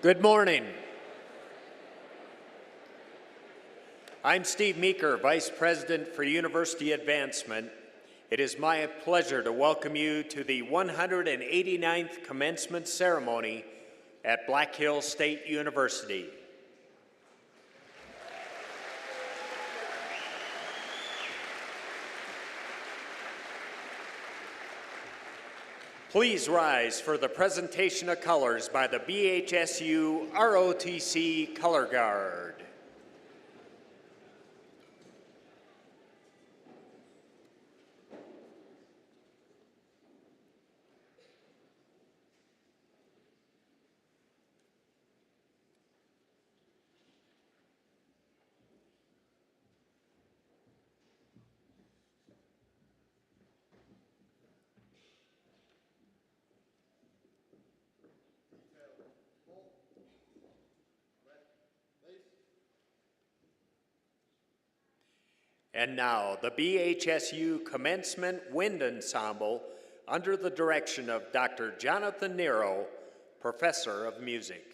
Good morning. I'm Steve Meeker, Vice President for University Advancement. It is my pleasure to welcome you to the 189th Commencement Ceremony at Black Hills State University. Please rise for the presentation of colors by the BHSU ROTC Color Guard. And now, the BHSU Commencement Wind Ensemble under the direction of Dr. Jonathan Nero, Professor of Music.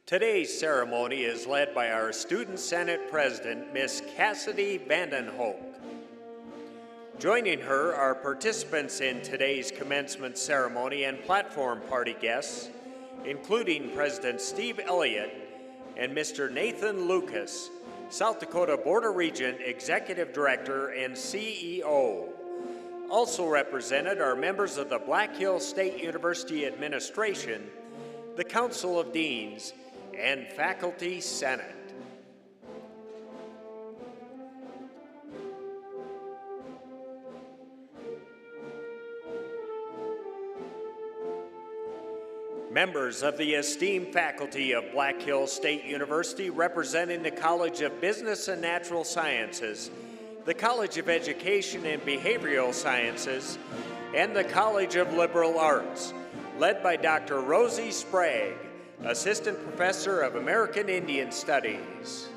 Today's ceremony is led by our Student Senate President, Miss Cassidy Vandenhoek. Joining her are participants in today's commencement ceremony and platform party guests, including President Steve Elliott and Mr. Nathan Lucas, South Dakota Board of Regents Executive Director and CEO. Also represented are members of the Black Hills State University Administration, the Council of Deans, and Faculty Senate. Members of the esteemed faculty of Black Hills State University representing the College of Business and Natural Sciences, the College of Education and Behavioral Sciences, and the College of Liberal Arts, led by Dr. Rosie Sprague, Assistant Professor of American Indian Studies.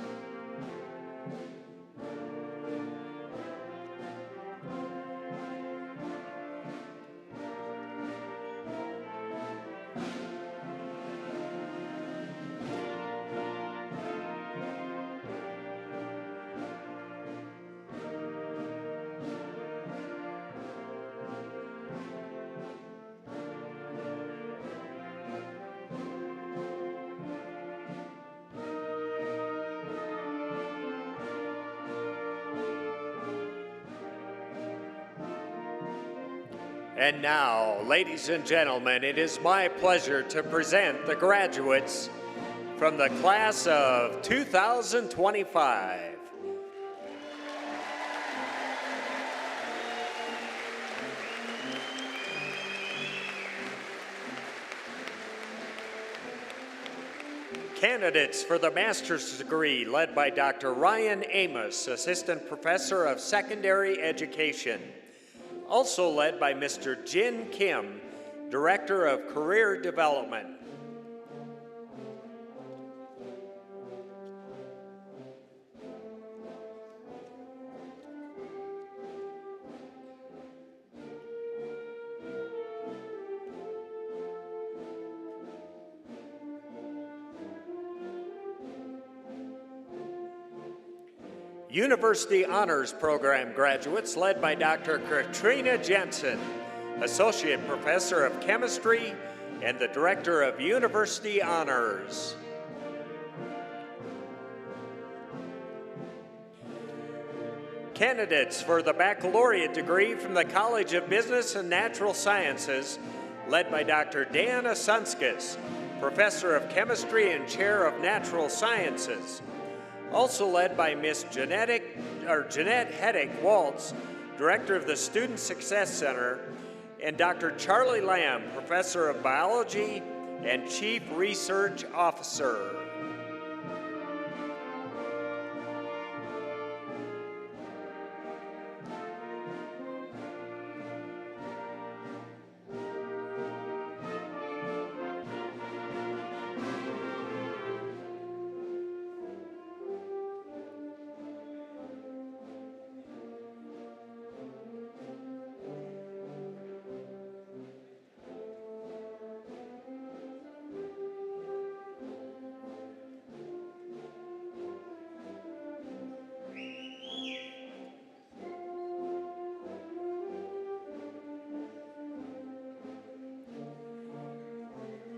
And now, ladies and gentlemen, it is my pleasure to present the graduates from the class of 2025. Candidates for the master's degree led by Dr. Ryan Amos, Assistant Professor of Secondary Education. Also led by Mr. Jin Kim, Director of Career Development. University Honors Program graduates led by Dr. Katrina Jensen, Associate Professor of Chemistry and the Director of University Honors. Candidates for the baccalaureate degree from the College of Business and Natural Sciences, led by Dr. Diana Sunskis, Professor of Chemistry and Chair of Natural Sciences. Also led by Miss Jeanette Heddick Waltz, Director of the Student Success Center, and Dr. Charlie Lamb, Professor of Biology and Chief Research Officer.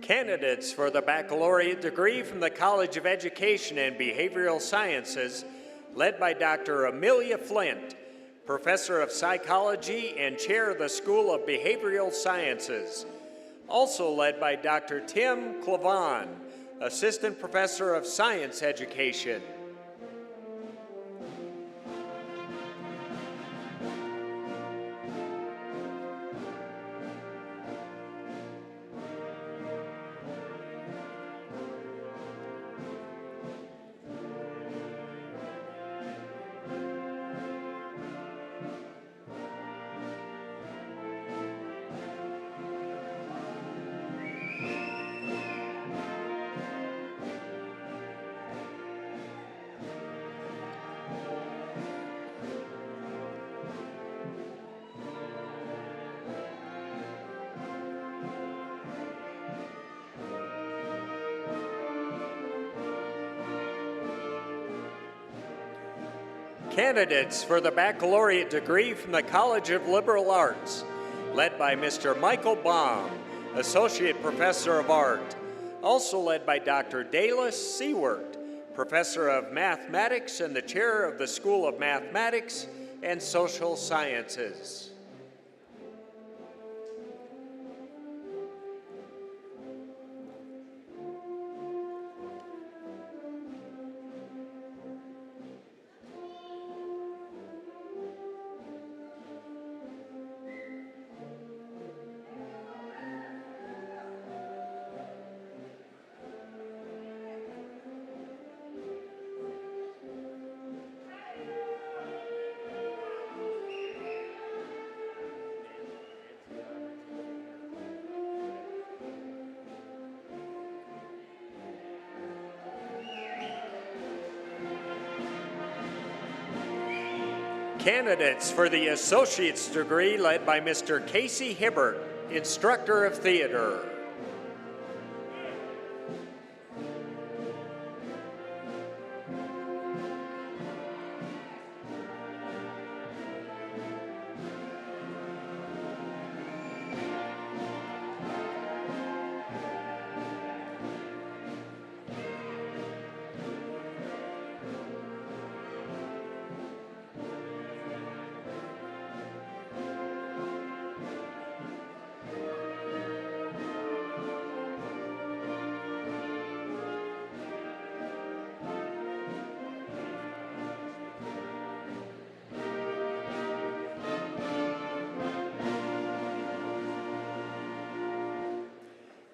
Candidates for the baccalaureate degree from the College of Education and Behavioral Sciences, led by Dr. Amelia Flint, Professor of Psychology and Chair of the School of Behavioral Sciences. Also led by Dr. Tim Clavon, Assistant Professor of Science Education. Candidates for the baccalaureate degree from the College of Liberal Arts, led by Mr. Michael Baum, Associate Professor of Art. Also led by Dr. Dalis Seward, Professor of Mathematics and the Chair of the School of Mathematics and Social Sciences. Candidates for the associate's degree, led by Mr. Casey Hibbert, Instructor of Theater.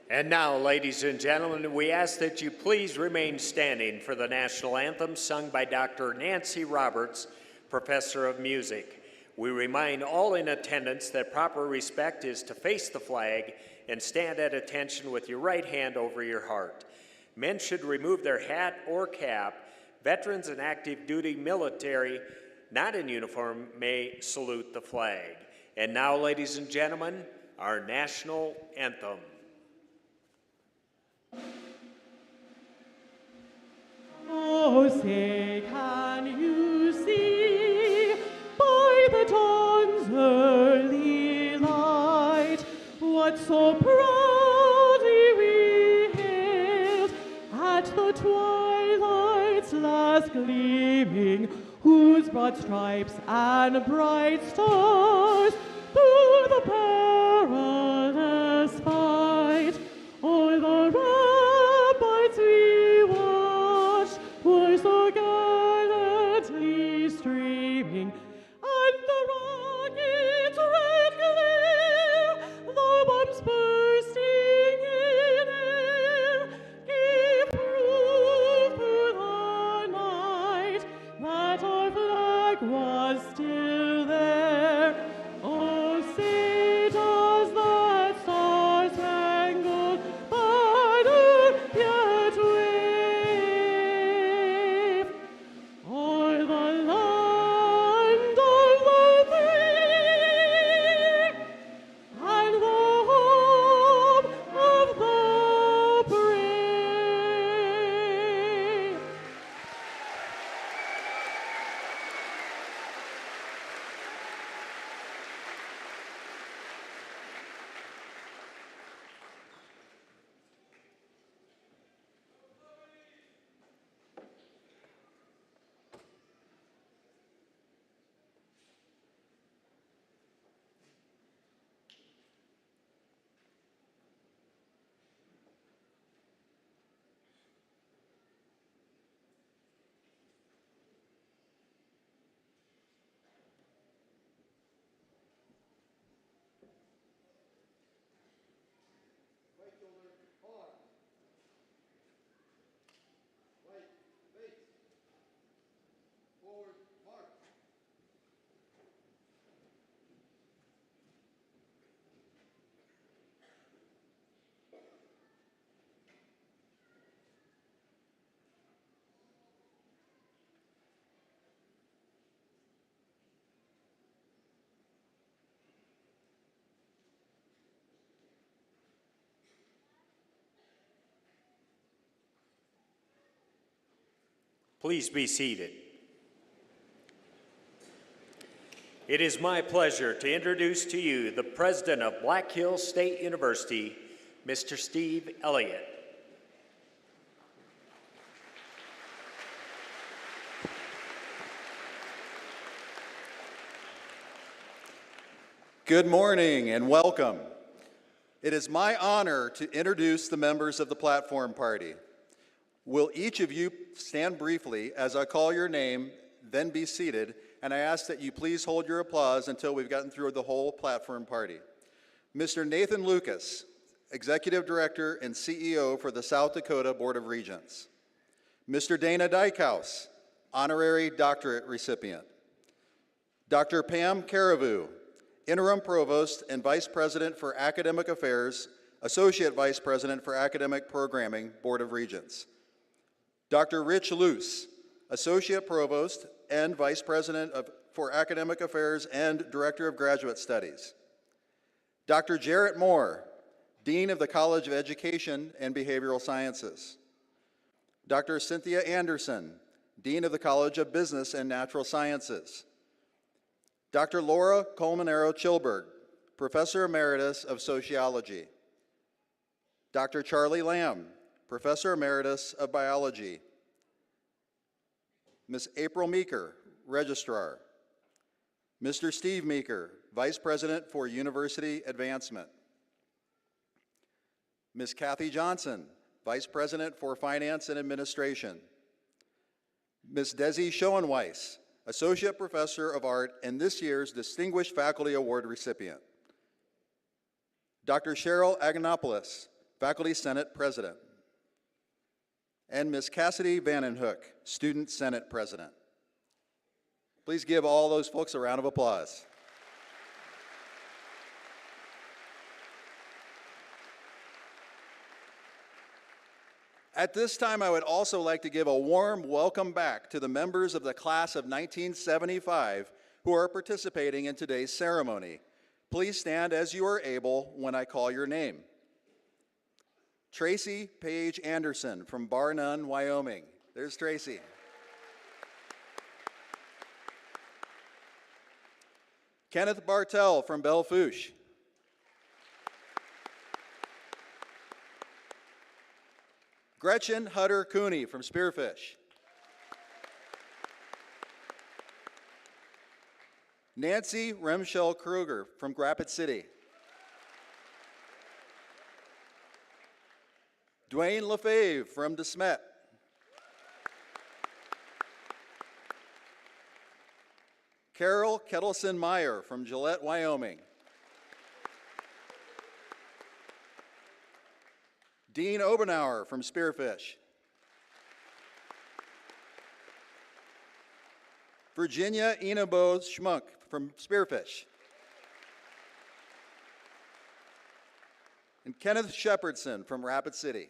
And now, ladies and gentlemen, we ask that you please remain standing for the national anthem sung by Dr. Nancy Roberts, Professor of Music. We remind all in attendance that proper respect is to face the flag and stand at attention with your right hand over your heart. Men should remove their hat or cap. Veterans and active duty military not in uniform may salute the flag. And now, ladies and gentlemen, our national anthem. Oh, say, can you see by the dawn's early light what so proudly we hailed at the twilight's last gleaming, whose broad stripes and bright stars through the perilous fight o'er the ramparts we watched were so gallantly streaming, and the rocket's red glare, the bombs bursting in air, gave proof through the night that our flag was still there. Oh, say Please be seated. It is my pleasure to introduce to you the President of Black Hills State University, Mr. Steve Elliott. Good morning and welcome. It is my honor to introduce the members of the platform party. Will each of you stand briefly as I call your name, then be seated, and I ask that you please hold your applause until we've gotten through the whole platform party. Mr. Nathan Lucas, Executive Director and CEO for the South Dakota Board of Regents. Mr. Dana Dykhouse, Honorary Doctorate recipient. Dr. Pam Caribou, Interim Provost and Vice President for Academic Affairs, Associate Vice President for Academic Programming, Board of Regents. Dr. Rich Luce, Associate Provost and Vice President for Academic Affairs and Director of Graduate Studies. Dr. Jarrett Moore, Dean of the College of Education and Behavioral Sciences. Dr. Cynthia Anderson, Dean of the College of Business and Natural Sciences. Dr. Laura Colmenero-Chilberg, Professor Emeritus of Sociology. Dr. Charlie Lamb, Professor Emeritus of Biology. Ms. April Meeker, Registrar. Mr. Steve Meeker, Vice President for University Advancement. Ms. Kathy Johnson, Vice President for Finance and Administration. Ms. Desi Schoenweiss, Associate Professor of Art and this year's Distinguished Faculty Award recipient. Dr. Cheryl Agonopoulos, Faculty Senate President. And Ms. Cassidy Vandenhoek, Student Senate President. Please give all those folks a round of applause. At this time, I would also like to give a warm welcome back to the members of the class of 1975 who are participating in today's ceremony. Please stand as you are able when I call your name. Tracy Paige Anderson from Bar None, Wyoming. There's Tracy. Kenneth Bartell from Belle Fourche. Gretchen Hutter Cooney from Spearfish. Nancy Remshell Kruger from Rapid City. Dwayne Lefebvre from DeSmet. Carol Kettleson Meyer from Gillette, Wyoming. Dean Obenauer from Spearfish. Virginia Enabo Schmunk from Spearfish. And Kenneth Shepherdson from Rapid City.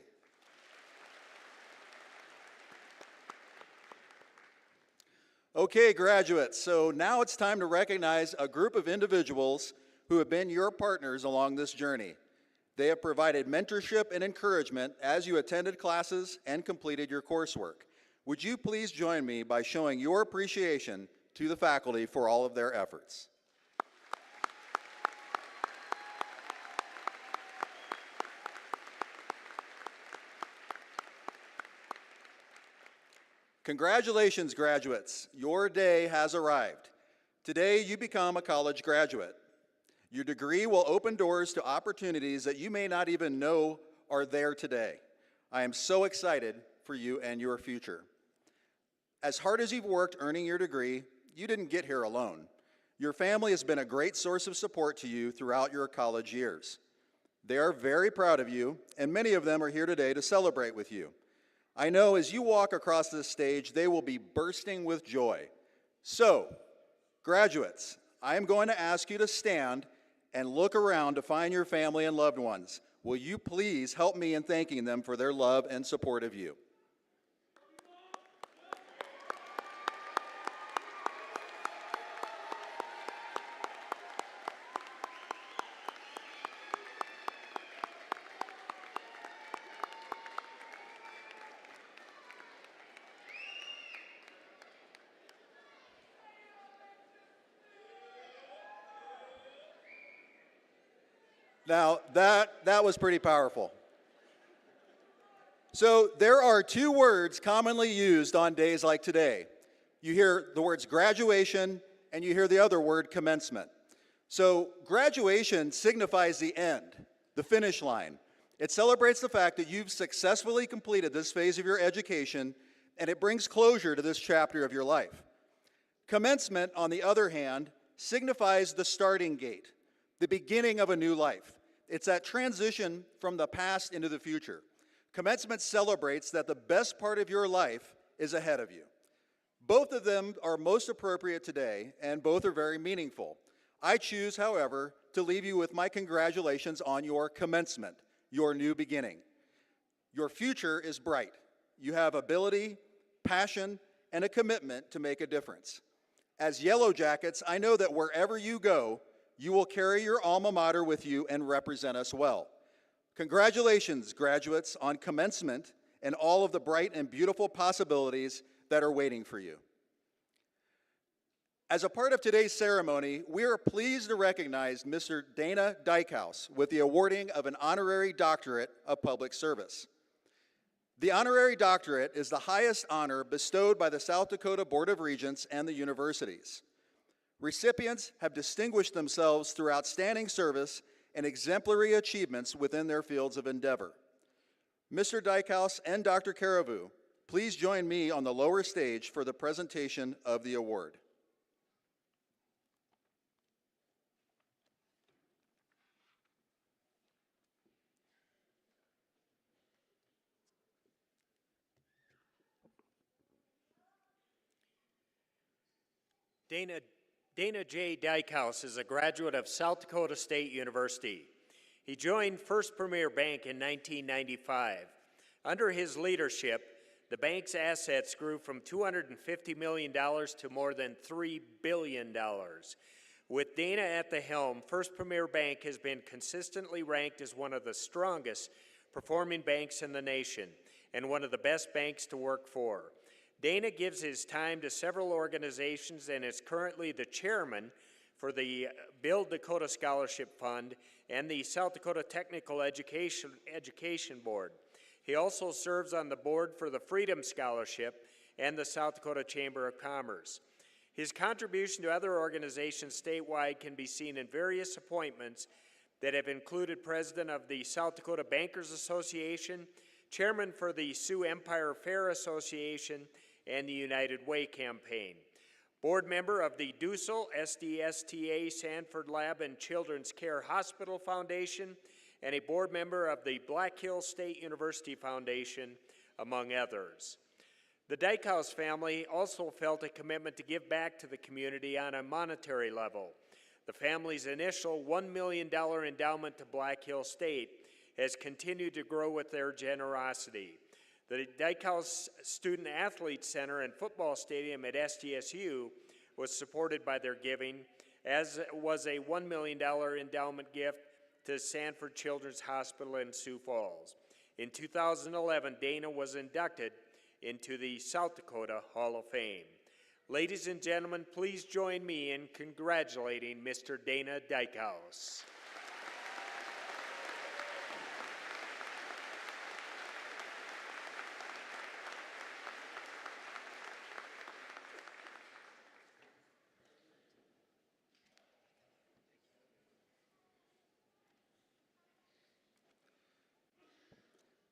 Okay, graduates, so now it's time to recognize a group of individuals who have been your partners along this journey. They have provided mentorship and encouragement as you attended classes and completed your coursework. Would you please join me by showing your appreciation to the faculty for all of their efforts? Congratulations, graduates. Your day has arrived. Today, you become a college graduate. Your degree will open doors to opportunities that you may not even know are there today. I am so excited for you and your future. As hard as you've worked earning your degree, you didn't get here alone. Your family has been a great source of support to you throughout your college years. They are very proud of you, and many of them are here today to celebrate with you. I know as you walk across this stage, they will be bursting with joy. So, graduates, I am going to ask you to stand and look around to find your family and loved ones. Will you please help me in thanking them for their love and support of you? Now, that was pretty powerful. So there are two words commonly used on days like today. You hear the words graduation, and you hear the other word commencement. So graduation signifies the end, the finish line. It celebrates the fact that you've successfully completed this phase of your education, and it brings closure to this chapter of your life. Commencement, on the other hand, signifies the starting gate, the beginning of a new life. It's that transition from the past into the future. Commencement celebrates that the best part of your life is ahead of you. Both of them are most appropriate today, and both are very meaningful. I choose, however, to leave you with my congratulations on your commencement, your new beginning. Your future is bright. You have ability, passion, and a commitment to make a difference. As Yellow Jackets, I know that wherever you go, you will carry your alma mater with you and represent us well. Congratulations, graduates, on commencement and all of the bright and beautiful possibilities that are waiting for you. As a part of today's ceremony, we are pleased to recognize Mr. Dana Dykhouse with the awarding of an honorary doctorate of public service. The honorary doctorate is the highest honor bestowed by the South Dakota Board of Regents and the universities. Recipients have distinguished themselves through outstanding service and exemplary achievements within their fields of endeavor. Mr. Dykhouse and Dr. Caribou, please join me on the lower stage for the presentation of the award. Dana J. Dykhouse is a graduate of South Dakota State University. He joined First Premier Bank in 1995. Under his leadership, the bank's assets grew from $250 million to more than $3 billion. With Dana at the helm, First Premier Bank has been consistently ranked as one of the strongest performing banks in the nation and one of the best banks to work for. Dana gives his time to several organizations and is currently the chairman for the Build Dakota Scholarship Fund and the South Dakota Technical Education Board. He also serves on the board for the Freedom Scholarship and the South Dakota Chamber of Commerce. His contribution to other organizations statewide can be seen in various appointments that have included president of the South Dakota Bankers Association, chairman for the Sioux Empire Fair Association, and the United Way campaign. Board member of the Dussel SDSTA Sanford Lab and Children's Care Hospital Foundation, and a board member of the Black Hills State University Foundation, among others. The Dykhouse family also felt a commitment to give back to the community on a monetary level. The family's initial $1 million endowment to Black Hills State has continued to grow with their generosity. The Dykhouse Student Athlete Center and football stadium at SDSU was supported by their giving, as was a $1 million endowment gift to Sanford Children's Hospital in Sioux Falls. In 2011, Dana was inducted into the South Dakota Hall of Fame. Ladies and gentlemen, please join me in congratulating Mr. Dana Dykhouse.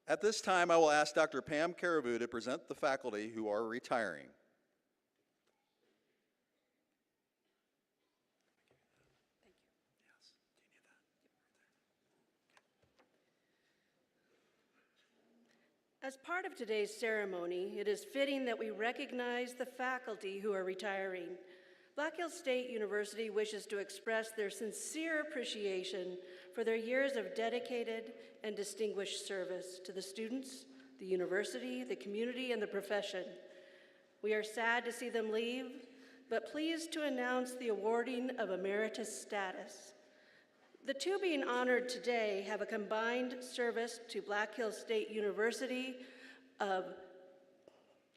At this time, I will ask Dr. Pam Caribou to present the faculty who are retiring. As part of today's ceremony, it is fitting that we recognize the faculty who are retiring. Black Hills State University wishes to express their sincere appreciation for their years of dedicated and distinguished service to the students, the university, the community, and the profession. We are sad to see them leave, but pleased to announce the awarding of emeritus status. The two being honored today have a combined service to Black Hills State University of,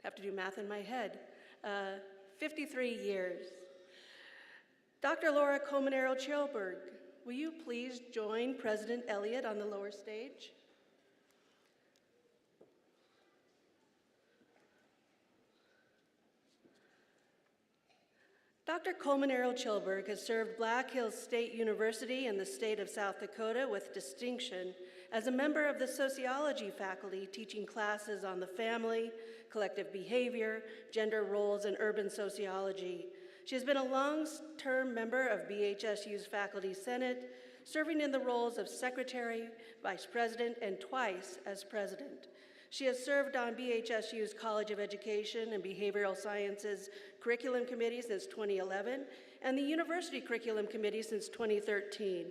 have to do math in my head, 53 years. Dr. Laura Comanero Chilberg will you please join President Elliott on the lower stage? Dr. Coleman Errol Chilberg has served Black Hills State University and the state of South Dakota with distinction as a member of the sociology faculty teaching classes on the family, collective behavior, gender roles, and urban sociology. She has been a long-term member of BHSU's Faculty Senate, serving in the roles of secretary, vice president, and twice as president. She has served on BHSU's College of Education and Behavioral Sciences Curriculum Committee since 2011 and the University Curriculum Committee since 2013.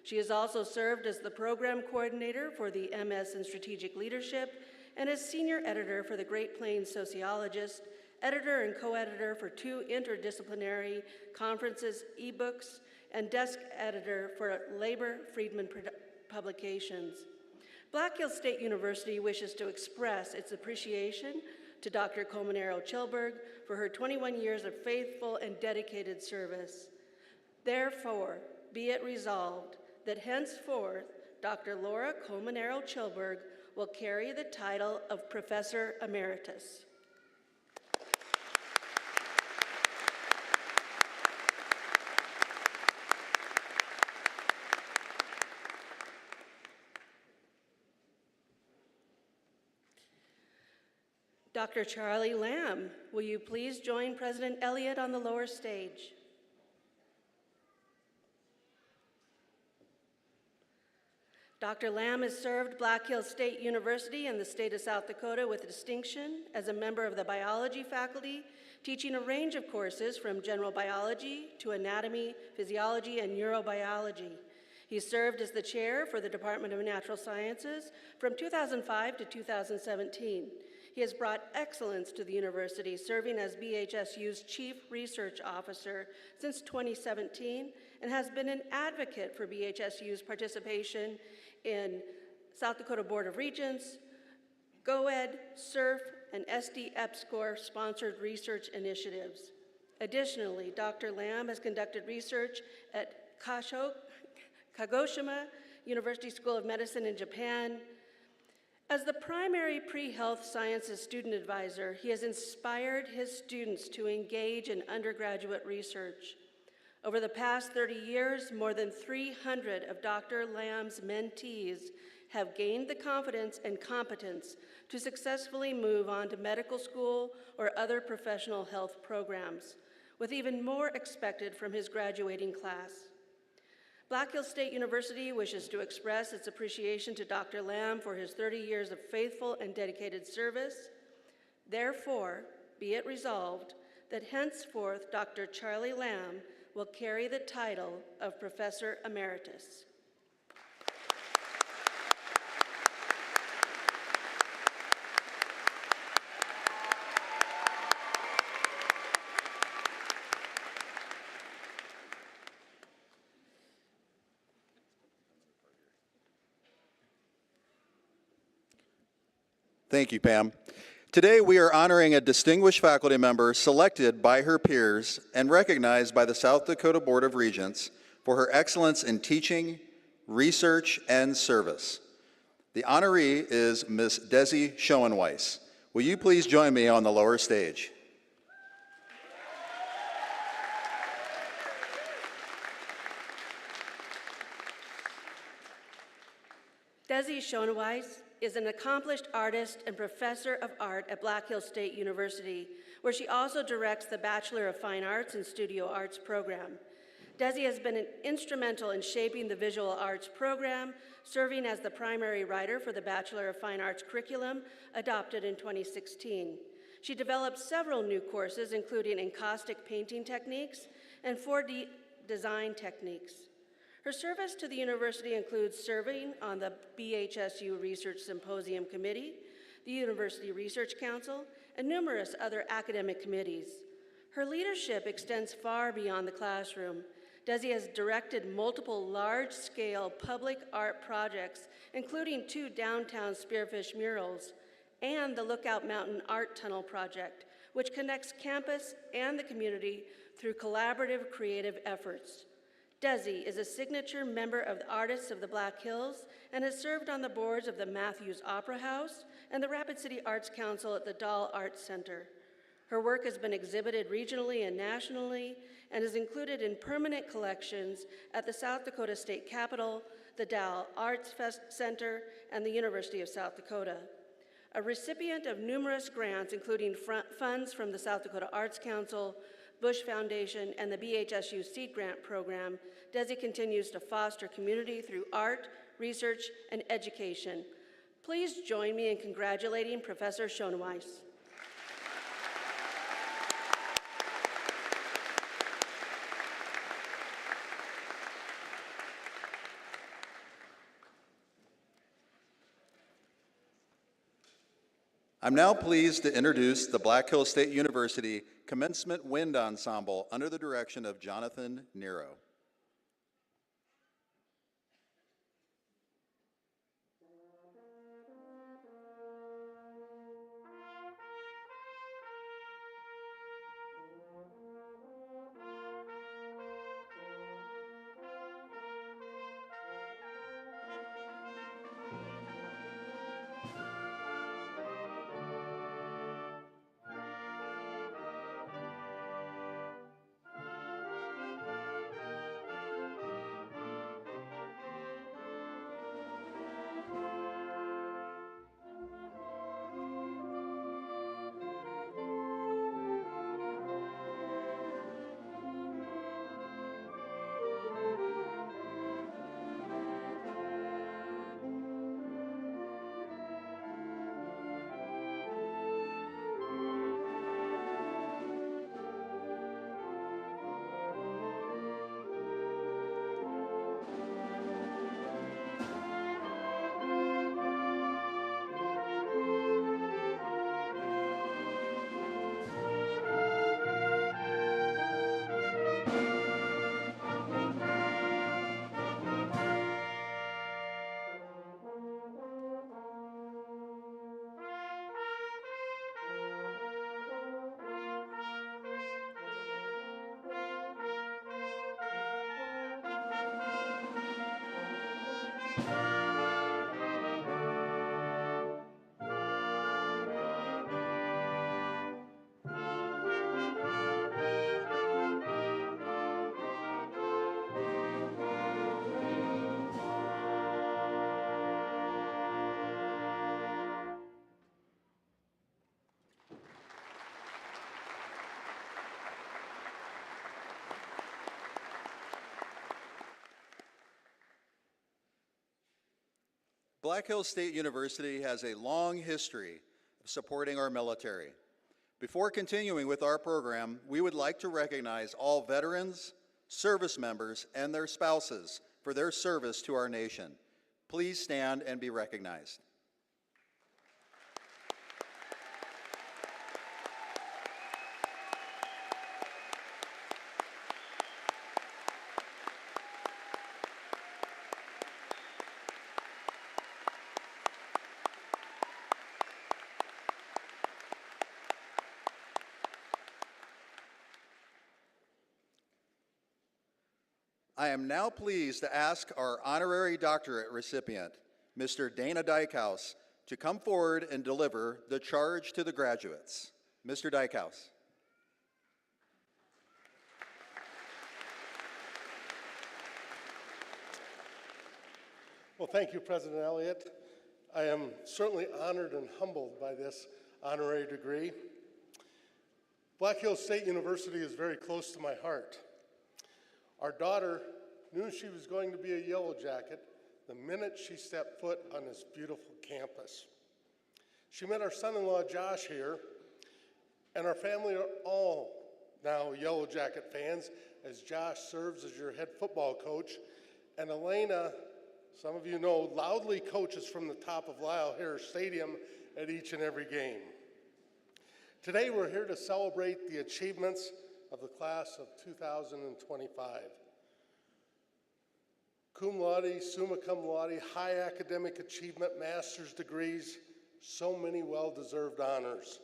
She has also served as the program coordinator for the MS in Strategic Leadership and as senior editor for the Great Plains Sociologist, editor and co-editor for 2 interdisciplinary conferences, ebooks, and desk editor for Labor Friedman Publications. Black Hills State University wishes to express its appreciation to Dr. Coleman Errol Chilberg for her 21 years of faithful and dedicated service. Therefore, be it resolved that henceforth, Dr. Laura Coleman Errol Chilberg will carry the title of Professor Emeritus. Dr. Charlie Lamb, will you please join President Elliott on the lower stage? Dr. Lamb has served Black Hills State University and the state of South Dakota with distinction as a member of the biology faculty, teaching a range of courses from general biology to anatomy, physiology, and neurobiology. He served as the chair for the Department of Natural Sciences from 2005 to 2017. He has brought excellence to the university, serving as BHSU's Chief Research Officer since 2017, and has been an advocate for BHSU's participation in South Dakota Board of Regents, GOED, SURF, and SD EPSCoR sponsored research initiatives. Additionally, Dr. Lamb has conducted research at Kagoshima University School of Medicine in Japan. As the primary pre-health sciences student advisor, he has inspired his students to engage in undergraduate research. Over the past 30 years, more than 300 of Dr. Lamb's mentees have gained the confidence and competence to successfully move on to medical school or other professional health programs, with even more expected from his graduating class. Black Hills State University wishes to express its appreciation to Dr. Lamb for his 30 years of faithful and dedicated service. Therefore, be it resolved that henceforth Dr. Charlie Lamb will carry the title of Professor Emeritus. Thank you, Pam. Today we are honoring a distinguished faculty member selected by her peers and recognized by the South Dakota Board of Regents for her excellence in teaching, research, and service. The honoree is Ms. Desi Schoenweiss. Will you please join me on the lower stage? Desi Schoenweiss is an accomplished artist and professor of art at Black Hills State University, where she also directs the Bachelor of Fine Arts and Studio Arts program. Desi has been instrumental in shaping the visual arts program, serving as the primary writer for the Bachelor of Fine Arts curriculum adopted in 2016. She developed several new courses, including encaustic painting techniques and 4D design techniques. Her service to the university includes serving on the BHSU Research Symposium Committee, the University Research Council, and numerous other academic committees. Her leadership extends far beyond the classroom. Desi has directed multiple large-scale public art projects, including 2 downtown spearfish murals and the Lookout Mountain Art Tunnel project, which connects campus and the community through collaborative creative efforts. Desi is a signature member of the Artists of the Black Hills and has served on the boards of the Matthews Opera House and the Rapid City Arts Council at the Dahl Arts Center. Her work has been exhibited regionally and nationally and is included in permanent collections at the South Dakota State Capitol, the Dahl Arts Center, and the University of South Dakota. A recipient of numerous grants, including funds from the South Dakota Arts Council, Bush Foundation, and the BHSU Seed Grant Program, Desi continues to foster community through art, research, and education. Please join me in congratulating Professor Schoneweiss. I'm now pleased to introduce the Black Hills State University Commencement Wind Ensemble under the direction of Jonathan Nero. Black Hills State University has a long history of supporting our military. Before continuing with our program, we would like to recognize all veterans, service members, and their spouses for their service to our nation. Please stand and be recognized. I am now pleased to ask our honorary doctorate recipient, Mr. Dana Dykhouse, to come forward and deliver the charge to the graduates. Mr. Dykhouse. Well, thank you, President Elliott. I am certainly honored and humbled by this honorary degree. Black Hills State University is very close to my heart. Our daughter knew she was going to be a Yellow Jacket the minute she stepped foot on this beautiful campus. She met our son-in-law Josh here, and our family are all now Yellow Jacket fans, as Josh serves as your head football coach, and Elena, some of you know, loudly coaches from the top of Lyle Harris Stadium at each and every game. Today we're here to celebrate the achievements of the class of 2025. Cum Laude, Summa Cum Laude, high academic achievement, master's degrees, so many well-deserved honors.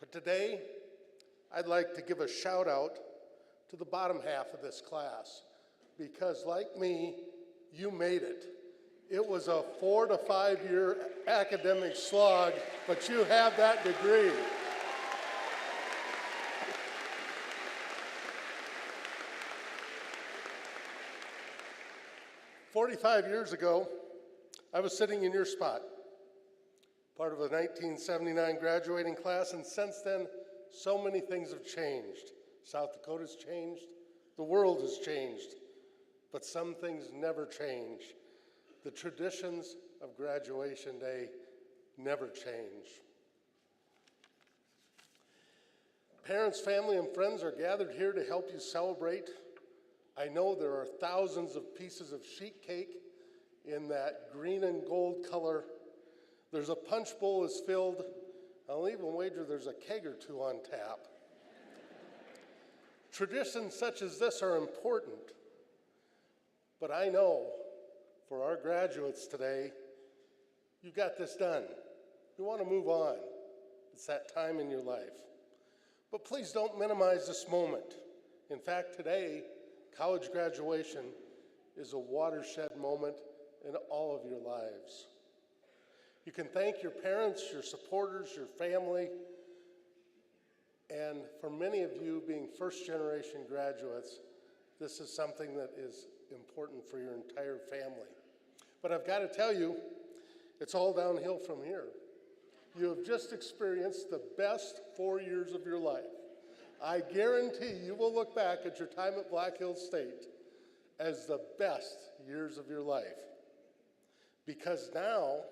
But today, I'd like to give a shout out to the bottom half of this class, because like me, you made it. It was a 4 to 5 year academic slog, but you have that degree. "45 years ago, I was sitting in your spot, part of a 1979 graduating class, and since then, so many things have changed. South Dakota's changed, the world has changed, but some things never change. The traditions of graduation day never change. Parents, family, and friends are gathered here to help you celebrate. I know there are thousands of pieces of sheet cake in that green and gold color. There's a punch bowl is filled. I'll even wager there's a keg or two on tap. Traditions such as this are important, but I know for our graduates today, you got this done. You want to move on. It's that time in your life. But please don't minimize this moment. In fact, today, college graduation is a watershed moment in all of your lives. You can thank your parents, your supporters, your family, and for many of you being first-generation graduates, this is something that is important for your entire family. But I've got to tell you, it's all downhill from here. You have just experienced the best 4 years of your life. I guarantee you will look back at your time at Black Hills State as the best years of your life. Because now,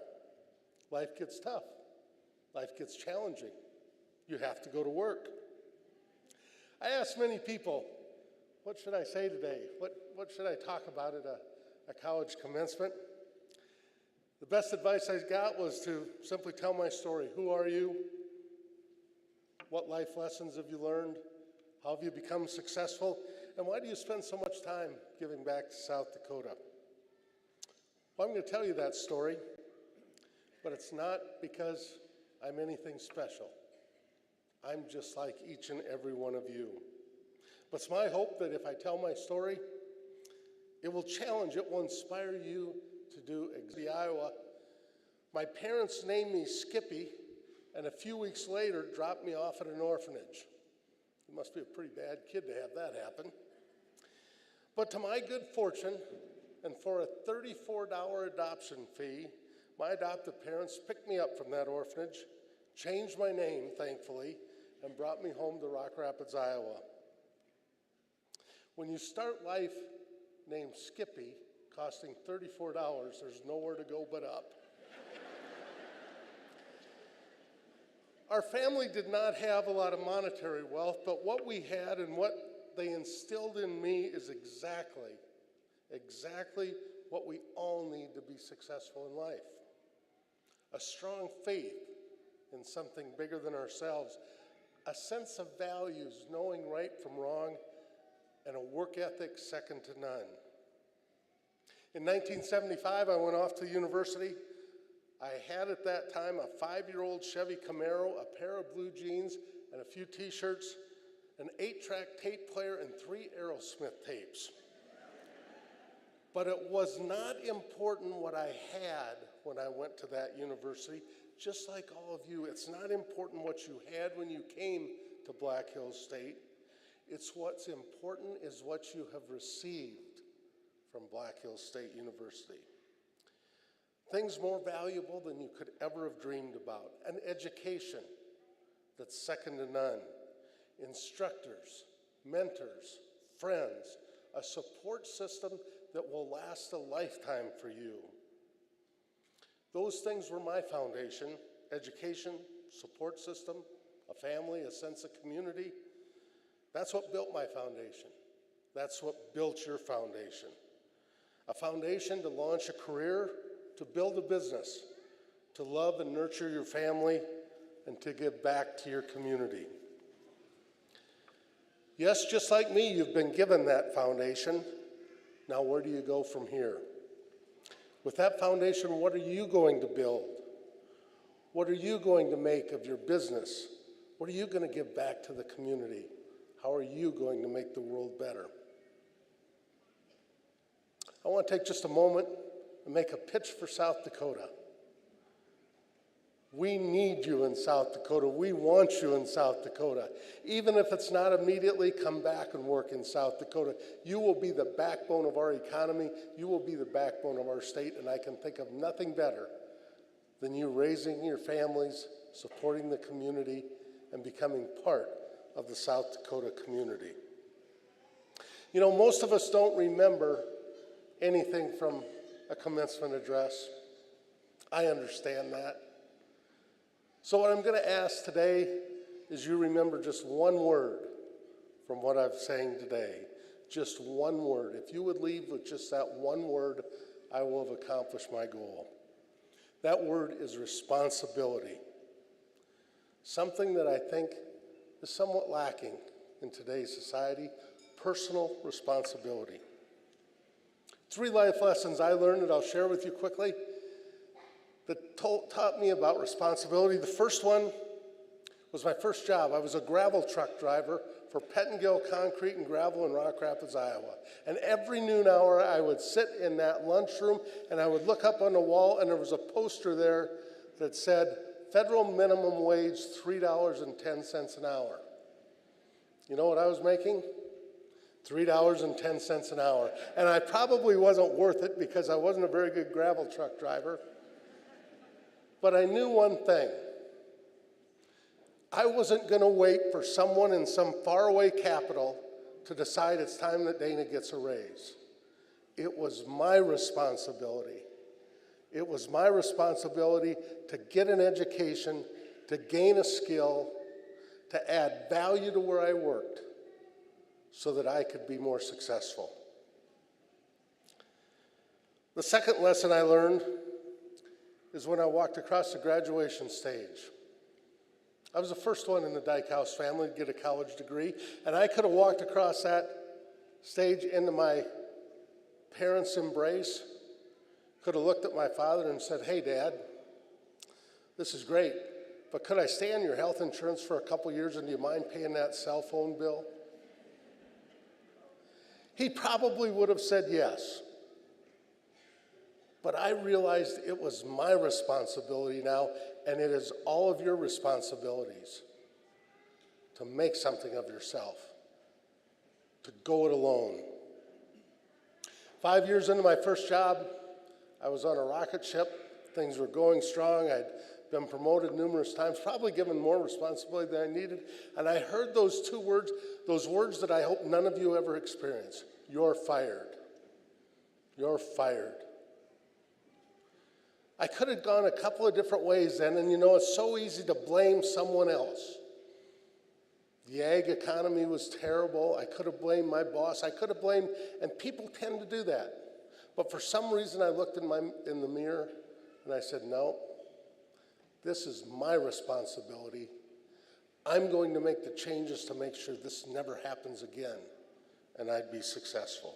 life gets tough. Life gets challenging. You have to go to work. I asked many people, what should I say today? What should I talk about at a college commencement? The best advice I got was to simply tell my story. Who are you? What life lessons have you learned? How have you become successful? And why do you spend so much time giving back to South Dakota? Well, I'm going to tell you that story, but it's not because I'm anything special. I'm just like each and every one of you. But it's my hope that if I tell my story, it will challenge, it will inspire you to do exactly. Iowa. My parents named me Skippy, and a few weeks later dropped me off at an orphanage. You must be a pretty bad kid to have that happen. But to my good fortune, and for a $34 adoption fee, my adoptive parents picked me up from that orphanage, changed my name, thankfully, and brought me home to Rock Rapids, Iowa. When you start life named Skippy, costing $34, there's nowhere to go but up. Our family did not have a lot of monetary wealth, but what we had and what they instilled in me is exactly what we all need to be successful in life. A strong faith in something bigger than ourselves, a sense of values, knowing right from wrong, and a work ethic second to none. In 1975, I went off to university. I had at that time a 5-year-old Chevy Camaro, a pair of blue jeans, and a few t-shirts, an 8-track tape player, and 3 Aerosmith tapes. But it was not important what I had when I went to that university. Just like all of you, it's not important what you had when you came to Black Hills State. It's what's important is what you have received from Black Hills State University. Things more valuable than you could ever have dreamed about. An education that's second to none. Instructors, mentors, friends, a support system that will last a lifetime for you. Those things were my foundation: education, support system, a family, a sense of community. That's what built my foundation. That's what built your foundation. A foundation to launch a career, to build a business, to love and nurture your family, and to give back to your community. Yes, just like me, you've been given that foundation. Now, where do you go from here? With that foundation, what are you going to build? What are you going to make of your business? What are you going to give back to the community? How are you going to make the world better? I want to take just a moment and make a pitch for South Dakota. We need you in South Dakota. We want you in South Dakota. Even if it's not immediately, come back and work in South Dakota. You will be the backbone of our economy. You will be the backbone of our state, and I can think of nothing better than you raising your families, supporting the community, and becoming part of the South Dakota community. You know, most of us don't remember anything from a commencement address. I understand that. So what I'm going to ask today is you remember just one word from what I'm saying today. Just one word. If you would leave with just that one word, I will have accomplished my goal. That word is responsibility. Something that I think is somewhat lacking in today's society, personal responsibility. 3 life lessons I learned that I'll share with you quickly that taught me about responsibility. The first one was my first job. I was a gravel truck driver for Pettingill Concrete and Gravel in Rock Rapids, Iowa. And every noon hour, I would sit in that lunchroom and I would look up on the wall, and there was a poster there that said, federal minimum wage, $3.10 an hour. You know what I was making? $3.10 an hour. And I probably wasn't worth it because I wasn't a very good gravel truck driver. But I knew one thing. I wasn't going to wait for someone in some faraway capital to decide it's time that Dana gets a raise. It was my responsibility. It was my responsibility to get an education, to gain a skill, to add value to where I worked so that I could be more successful. The second lesson I learned is when I walked across the graduation stage. I was the first one in the Dykehouse family to get a college degree, and I could have walked across that stage into my parents' embrace, could have looked at my father and said, hey, Dad, this is great, but could I stay on your health insurance for a couple years, and do you mind paying that cell phone bill? He probably would have said yes. But I realized it was my responsibility now, and it is all of your responsibilities to make something of yourself, to go it alone. 5 years into my first job, I was on a rocket ship. Things were going strong. I'd been promoted numerous times, probably given more responsibility than I needed. And I heard those 2 words, those words that I hope none of you ever experience. You're fired. You're fired. I could have gone a couple of different ways then, and you know, it's so easy to blame someone else. The ag economy was terrible. I could have blamed my boss. I could have blamed, and people tend to do that. But for some reason, I looked in the mirror and I said, no, this is my responsibility. I'm going to make the changes to make sure this never happens again, and I'd be successful.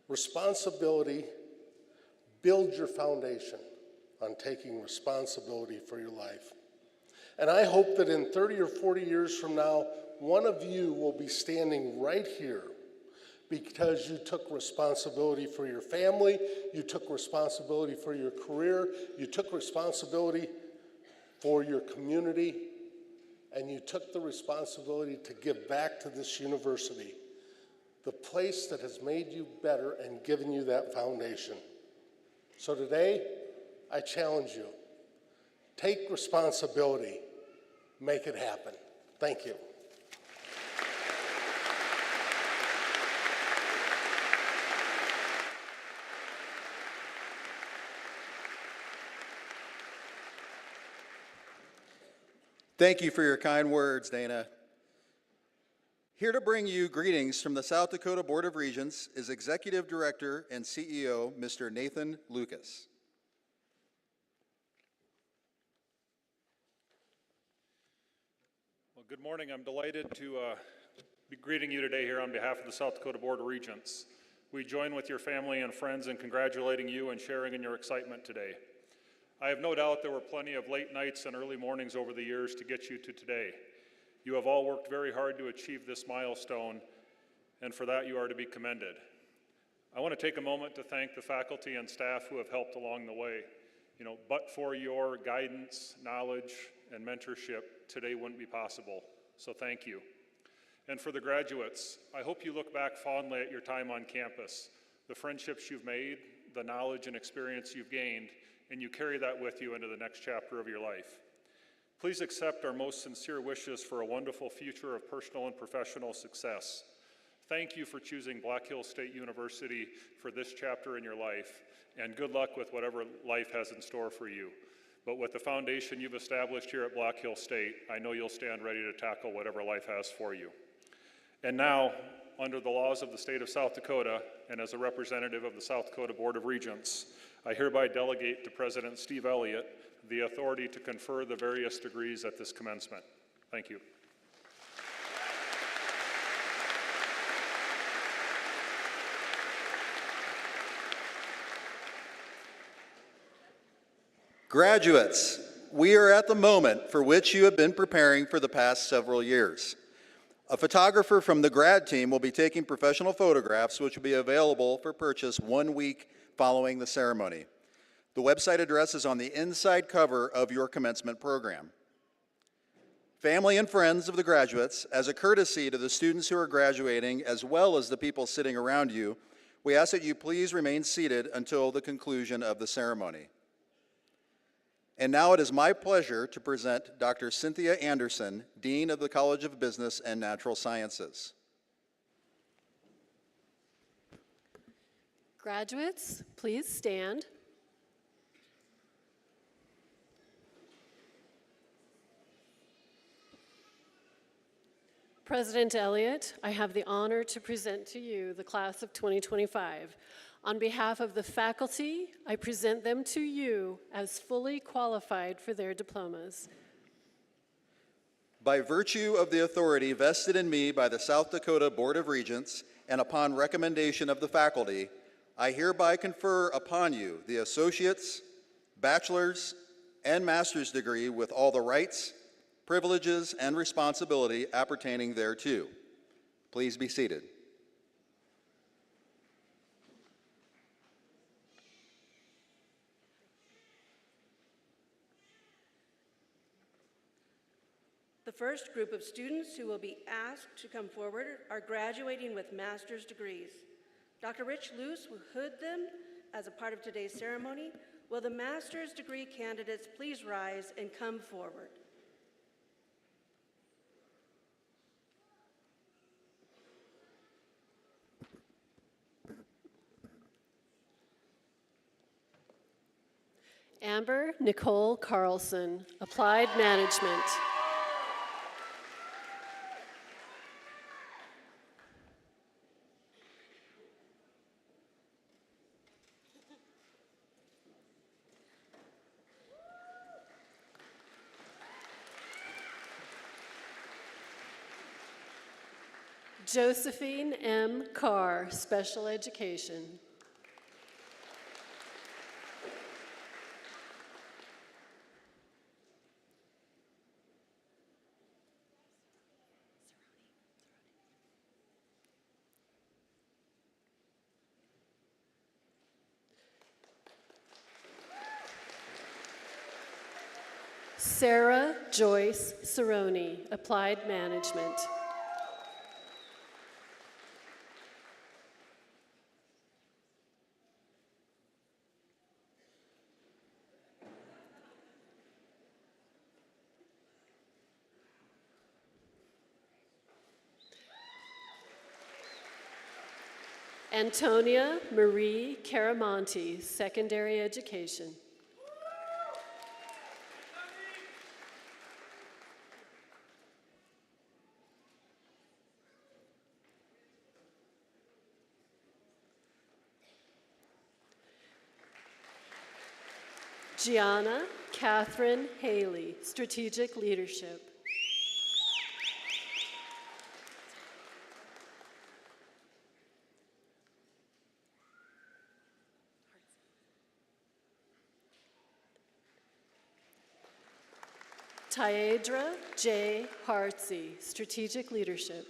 Responsibility. Build your foundation on taking responsibility for your life. And I hope that in 30 or 40 years from now, one of you will be standing right here because you took responsibility for your family, you took responsibility for your career, you took responsibility for your community, and you took the responsibility to give back to this university, the place that has made you better and given you that foundation. So today, I challenge you. Take responsibility. Make it happen. Thank you. Thank you for your kind words, Dana. Here to bring you greetings from the South Dakota Board of Regents is Executive Director and CEO, Mr. Nathan Lucas. Well, good morning. I'm delighted to be greeting you today here on behalf of the South Dakota Board of Regents. We join with your family and friends in congratulating you and sharing in your excitement today. I have no doubt there were plenty of late nights and early mornings over the years to get you to today. You have all worked very hard to achieve this milestone, and for that you are to be commended. I want to take a moment to thank the faculty and staff who have helped along the way. But for your guidance, knowledge, and mentorship, today wouldn't be possible, so thank you. And for the graduates, I hope you look back fondly at your time on campus, the friendships you've made, the knowledge and experience you've gained, and you carry that with you into the next chapter of your life. Please accept our most sincere wishes for a wonderful future of personal and professional success. Thank you for choosing Black Hills State University for this chapter in your life, and good luck with whatever life has in store for you. But with the foundation you've established here at Black Hills State, I know you'll stand ready to tackle whatever life has for you. And now, under the laws of the state of South Dakota, and as a representative of the South Dakota Board of Regents, I hereby delegate to President Steve Elliott the authority to confer the various degrees at this commencement. Thank you. Graduates, we are at the moment for which you have been preparing for the past several years. A photographer from the grad team will be taking professional photographs, which will be available for purchase 1 week following the ceremony. The website address is on the inside cover of your commencement program. Family and friends of the graduates, as a courtesy to the students who are graduating, as well as the people sitting around you, we ask that you please remain seated until the conclusion of the ceremony. And now it is my pleasure to present Dr. Cynthia Anderson, Dean of the College of Business and Natural Sciences. Graduates, please stand. President Elliott, I have the honor to present to you the class of 2025. On behalf of the faculty, I present them to you as fully qualified for their diplomas. By virtue of the authority vested in me by the South Dakota Board of Regents and upon recommendation of the faculty, I hereby confer upon you the associate's, bachelor's, and master's degree with all the rights, privileges, and responsibility appertaining thereto. Please be seated. The first group of students who will be asked to come forward are graduating with master's degrees. Dr. Rich Luce will hood them as a part of today's ceremony. Will the master's degree candidates please rise and come forward? Amber Nicole Carlson, Applied Management. Josephine M. Carr, Special Education. Sarah Joyce Cerrone, Applied Management. Antonia Marie Caramonte, Secondary Education. Gianna Catherine Haley, Strategic Leadership. Tyadra J. Hartsey, Strategic Leadership.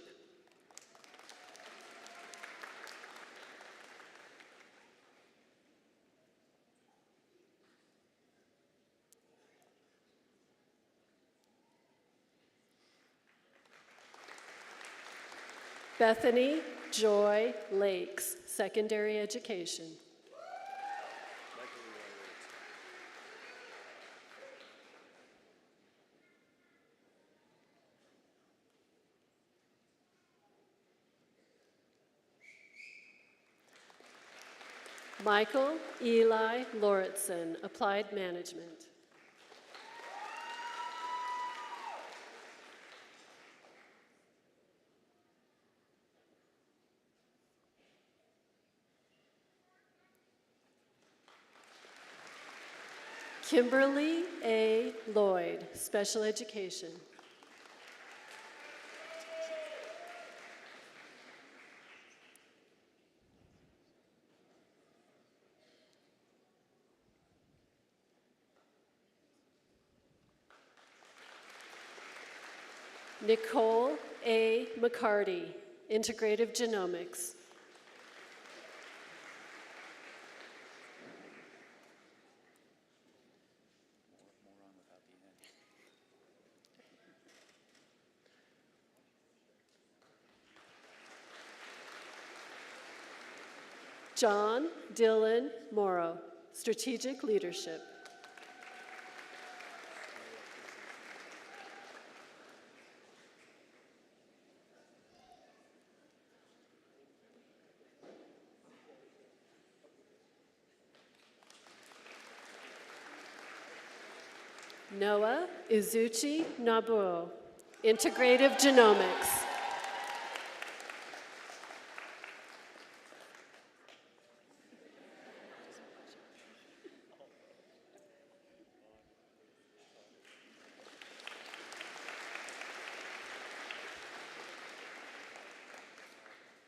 Bethany Joy Lakes, secondary education. Michael Eli Lauritsen, applied management. Kimberly A. Lloyd, special education. Nicole A. McCarty, integrative genomics. John Dylan Morrow, strategic leadership. Noah Izuchi Nabuo, integrative genomics.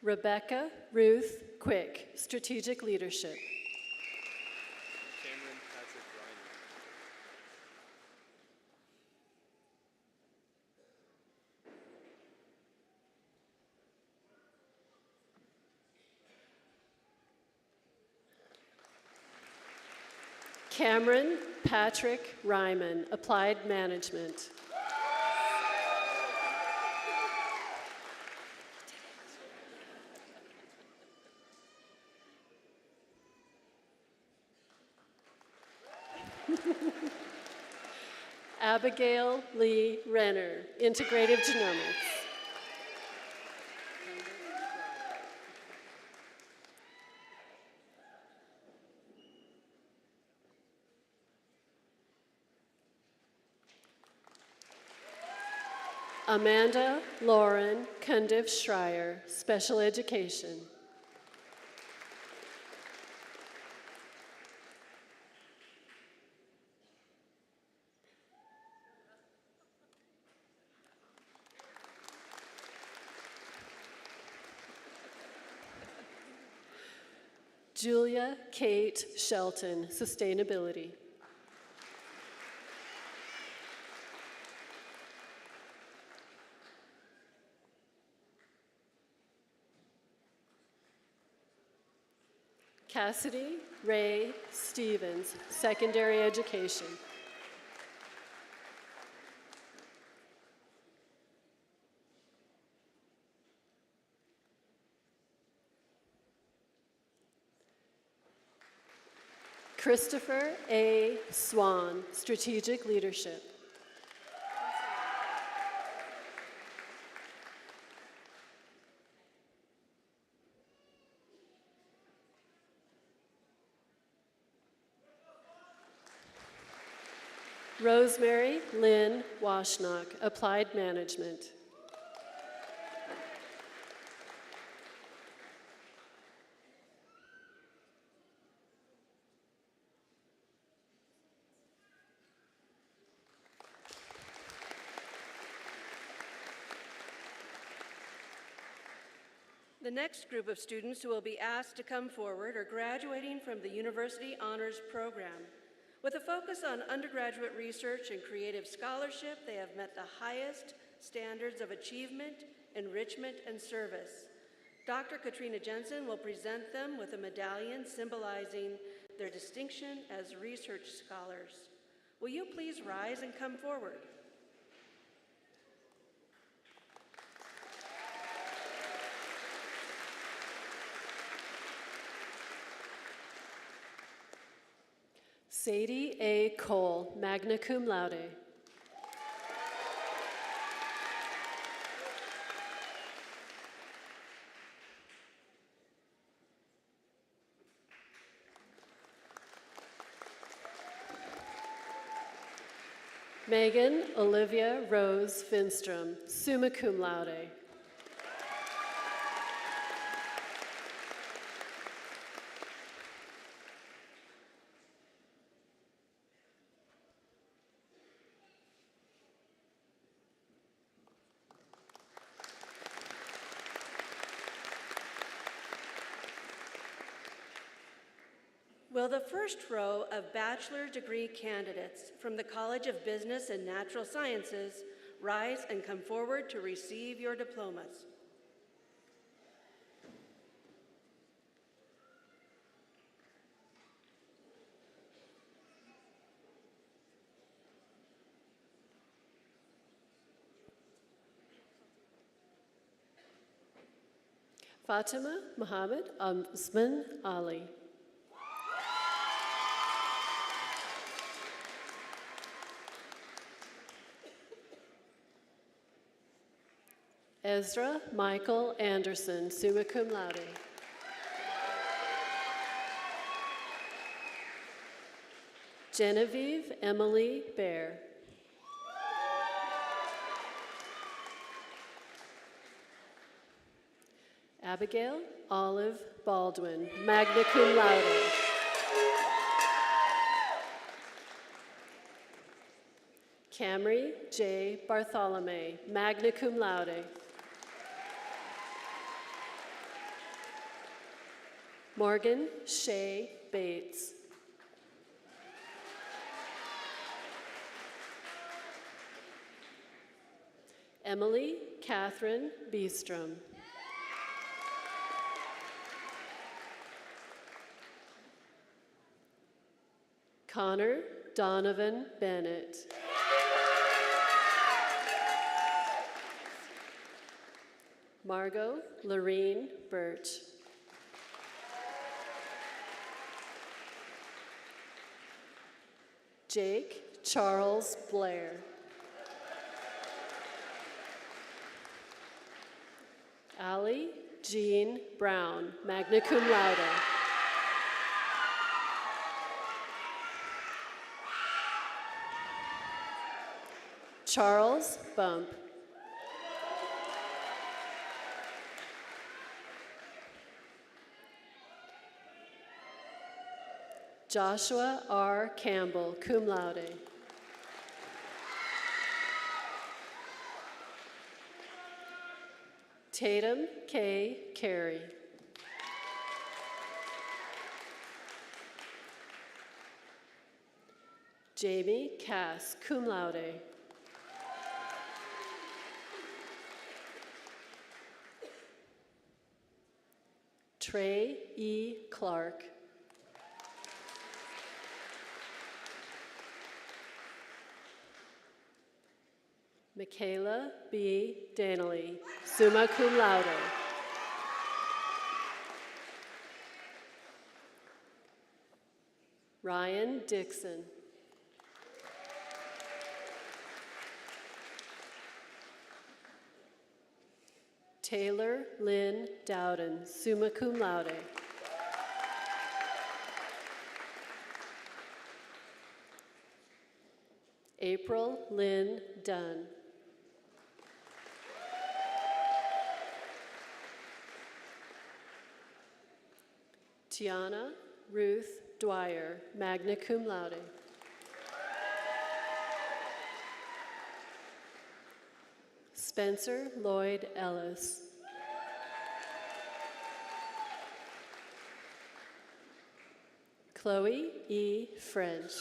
Rebecca Ruth Quick, strategic leadership. Cameron Patrick Ryman, applied management. Abigail Lee Renner, integrative genomics. Amanda Lauren Cundiff Schreier, special education. Julia Kate Shelton, sustainability. Cassidy Ray Stevens, secondary education. Christopher A. Swan, strategic leadership. Rosemary Lynn Washnock, applied management. The next group of students who will be asked to come forward are graduating from the University Honors Program. With a focus on undergraduate research and creative scholarship, they have met the highest standards of achievement, enrichment, and service. Dr. Katrina Jensen will present them with a medallion symbolizing their distinction as research scholars. Will you please rise and come forward? Sadie A. Cole, magna cum laude. Megan Olivia Rose Finstrom, summa cum laude. Will the first row of bachelor degree candidates from the College of Business and Natural Sciences rise and come forward to receive your diplomas? Fatima Muhammad Osman Ali. Ezra Michael Anderson, summa cum laude. Genevieve Emily Bear. Abigail Olive Baldwin, magna cum laude. Camry J. Bartholomew, magna cum laude. Morgan Shea Bates. Emily Catherine Beestrom. Connor Donovan Bennett. Margot Lorene Birch. Jake Charles Blair. Allie Jean Brown, magna cum laude. Charles Bump. Joshua R. Campbell, cum laude. Tatum K. Carey. Jamie Cass, cum laude. Trey E. Clark. Michaela B. Danley, summa cum laude. Ryan Dixon. Taylor Lynn Dowden, summa cum laude. April Lynn Dunn. Tiana Ruth Dwyer, magna cum laude. Spencer Lloyd Ellis. Chloe E. French.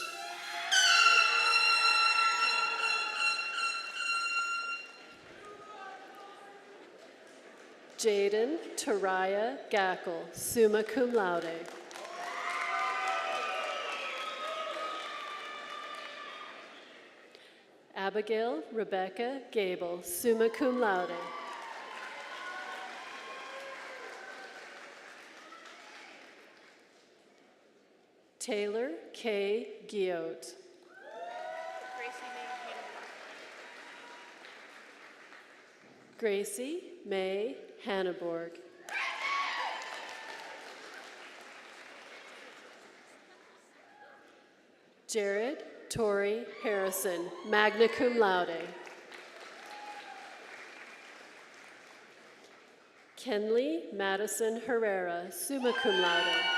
Jaden Taraya Gackle, summa cum laude. Abigail Rebecca Gable, summa cum laude. Taylor K. Guillotte. Gracie May Hanneborg. Jared Torrey Harrison, magna cum laude. Kenley Madison Herrera, summa cum laude.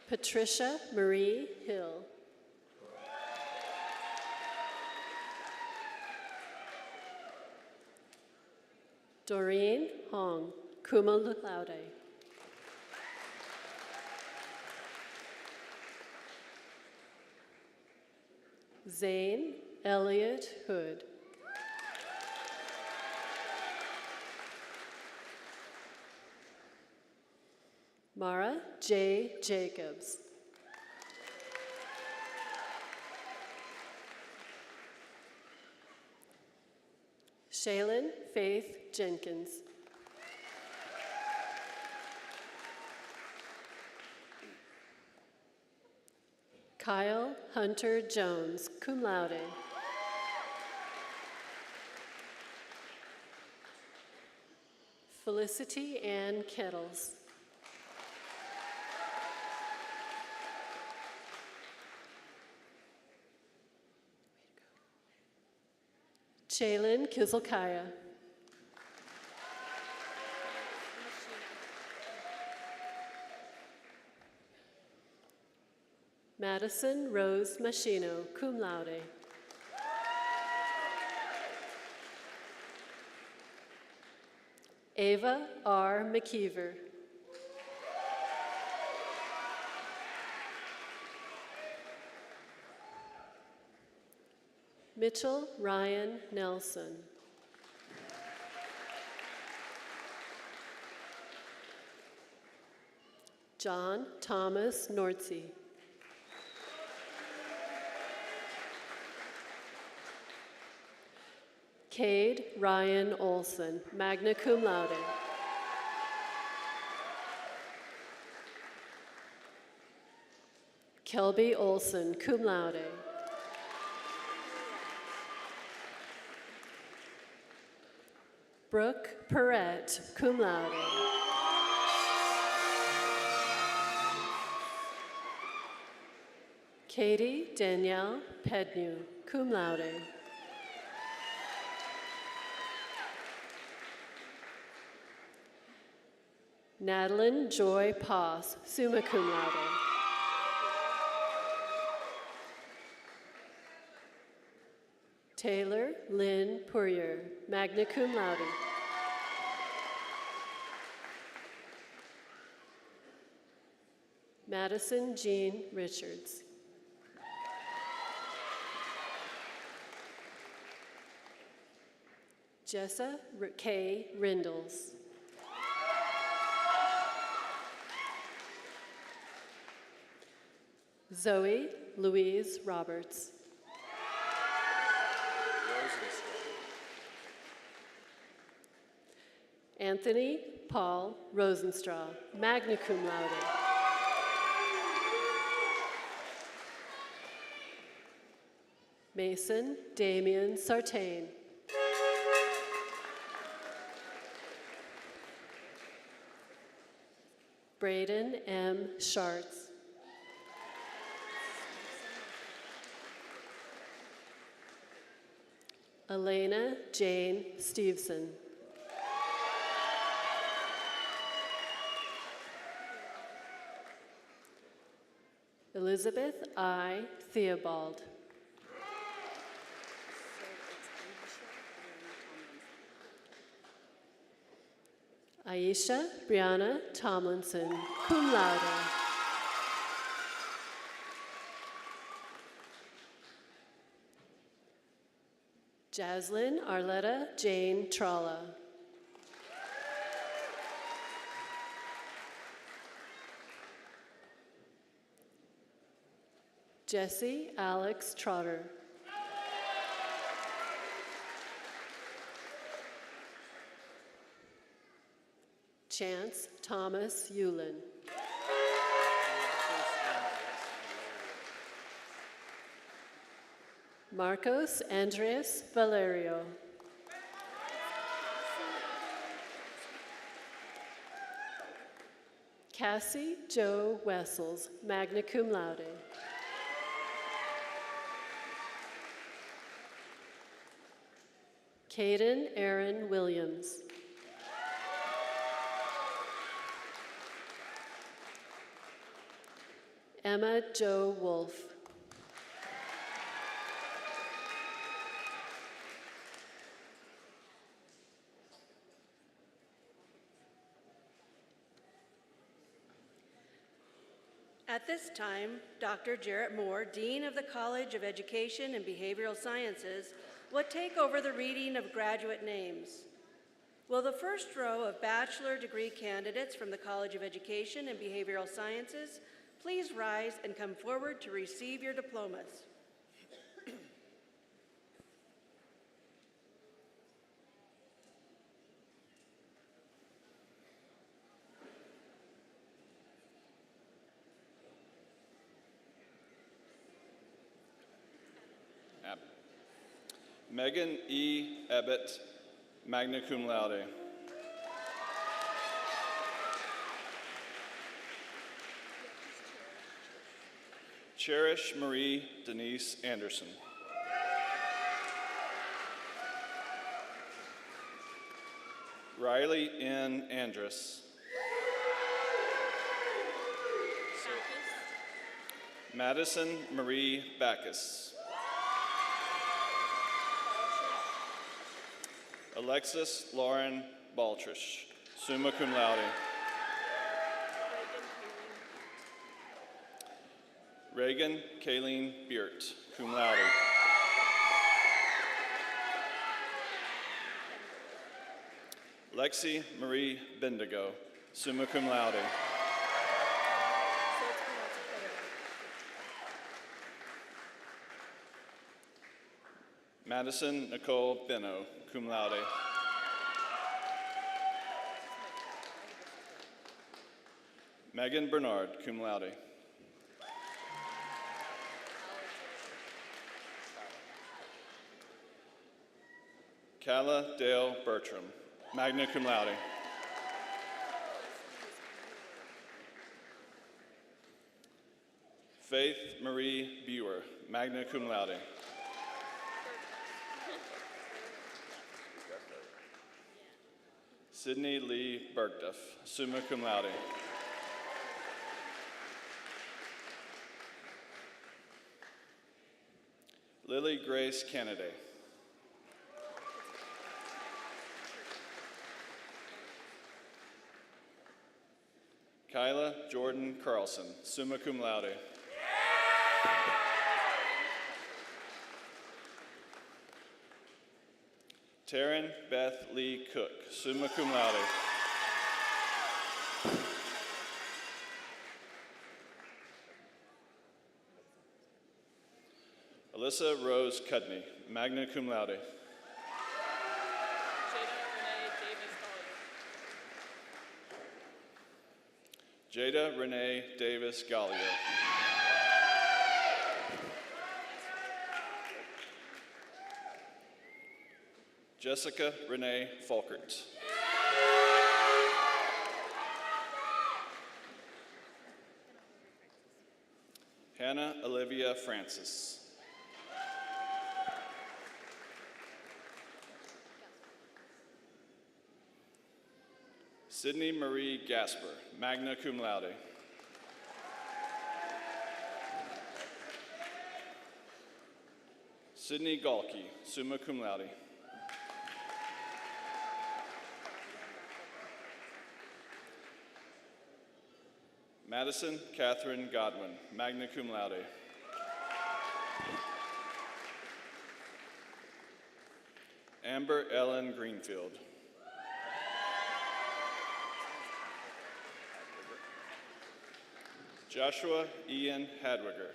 Patricia Marie Hill. Doreen Hong, cum laude. Zane Elliott Hood. Mara J. Jacobs. Shaylin Faith Jenkins. Kyle Hunter Jones, cum laude. Felicity Ann Kettles. Shaylin Kizilkaya. Madison Rose Machino, cum laude. Ava R. McKeever. Mitchell Ryan Nelson. John Thomas Nortsey. Cade Ryan Olson, magna cum laude. Kelby Olson, cum laude. Brooke Perrette, cum laude. Katie Danielle Pednew, cum laude. Madeline Joy Poss, summa cum laude. Taylor Lynn Poirier, magna cum laude. Madison Jean Richards. Jessa K. Rindles. Zoe Louise Roberts. Anthony Paul Rosenstraw, magna cum laude. Mason Damian Sartain. Braden M. Schartz. Elena Jane Stevenson. Elizabeth I. Theobald. Aisha Brianna Tomlinson, cum laude. Jaslyn Arletta Jane Tralla. Jesse Alex Trotter. Chance Thomas Yulin. Marcos Andres Valerio. Cassie Jo Wessels, magna cum laude. Caden Aaron Williams. Emma Jo Wolf. At this time, Dr. Jarrett Moore, Dean of the College of Education and Behavioral Sciences, will take over the reading of graduate names. Will the first row of bachelor degree candidates from the College of Education and Behavioral Sciences please rise and come forward to receive your diplomas? Megan E. Ebbett, magna cum laude. Cherish Marie Denise Anderson. Riley N. Andrus. Madison Marie Backus. Alexis Lauren Baltrish, summa cum laude. Reagan Kayleen Beert, cum laude. Lexi Marie Bendigo, summa cum laude. Madison Nicole Beno, cum laude. Megan Bernard, cum laude. Calla Dale Bertram, magna cum laude. Faith Marie Buer, magna cum laude. Sydney Lee Bergduff, summa cum laude. Lily Grace Kennedy. Kyla Jordan Carlson, summa cum laude. Taryn Beth Lee Cook, summa cum laude. Alyssa Rose Cudney, magna cum laude. Jada Renee Davis Gallier. Jessica Renee Folkert. Hannah Olivia Francis. Sydney Marie Gasper, magna cum laude. Sydney Galkey, summa cum laude. Madison Catherine Godwin, magna cum laude. Amber Ellen Greenfield. Joshua Ian Hadwiger.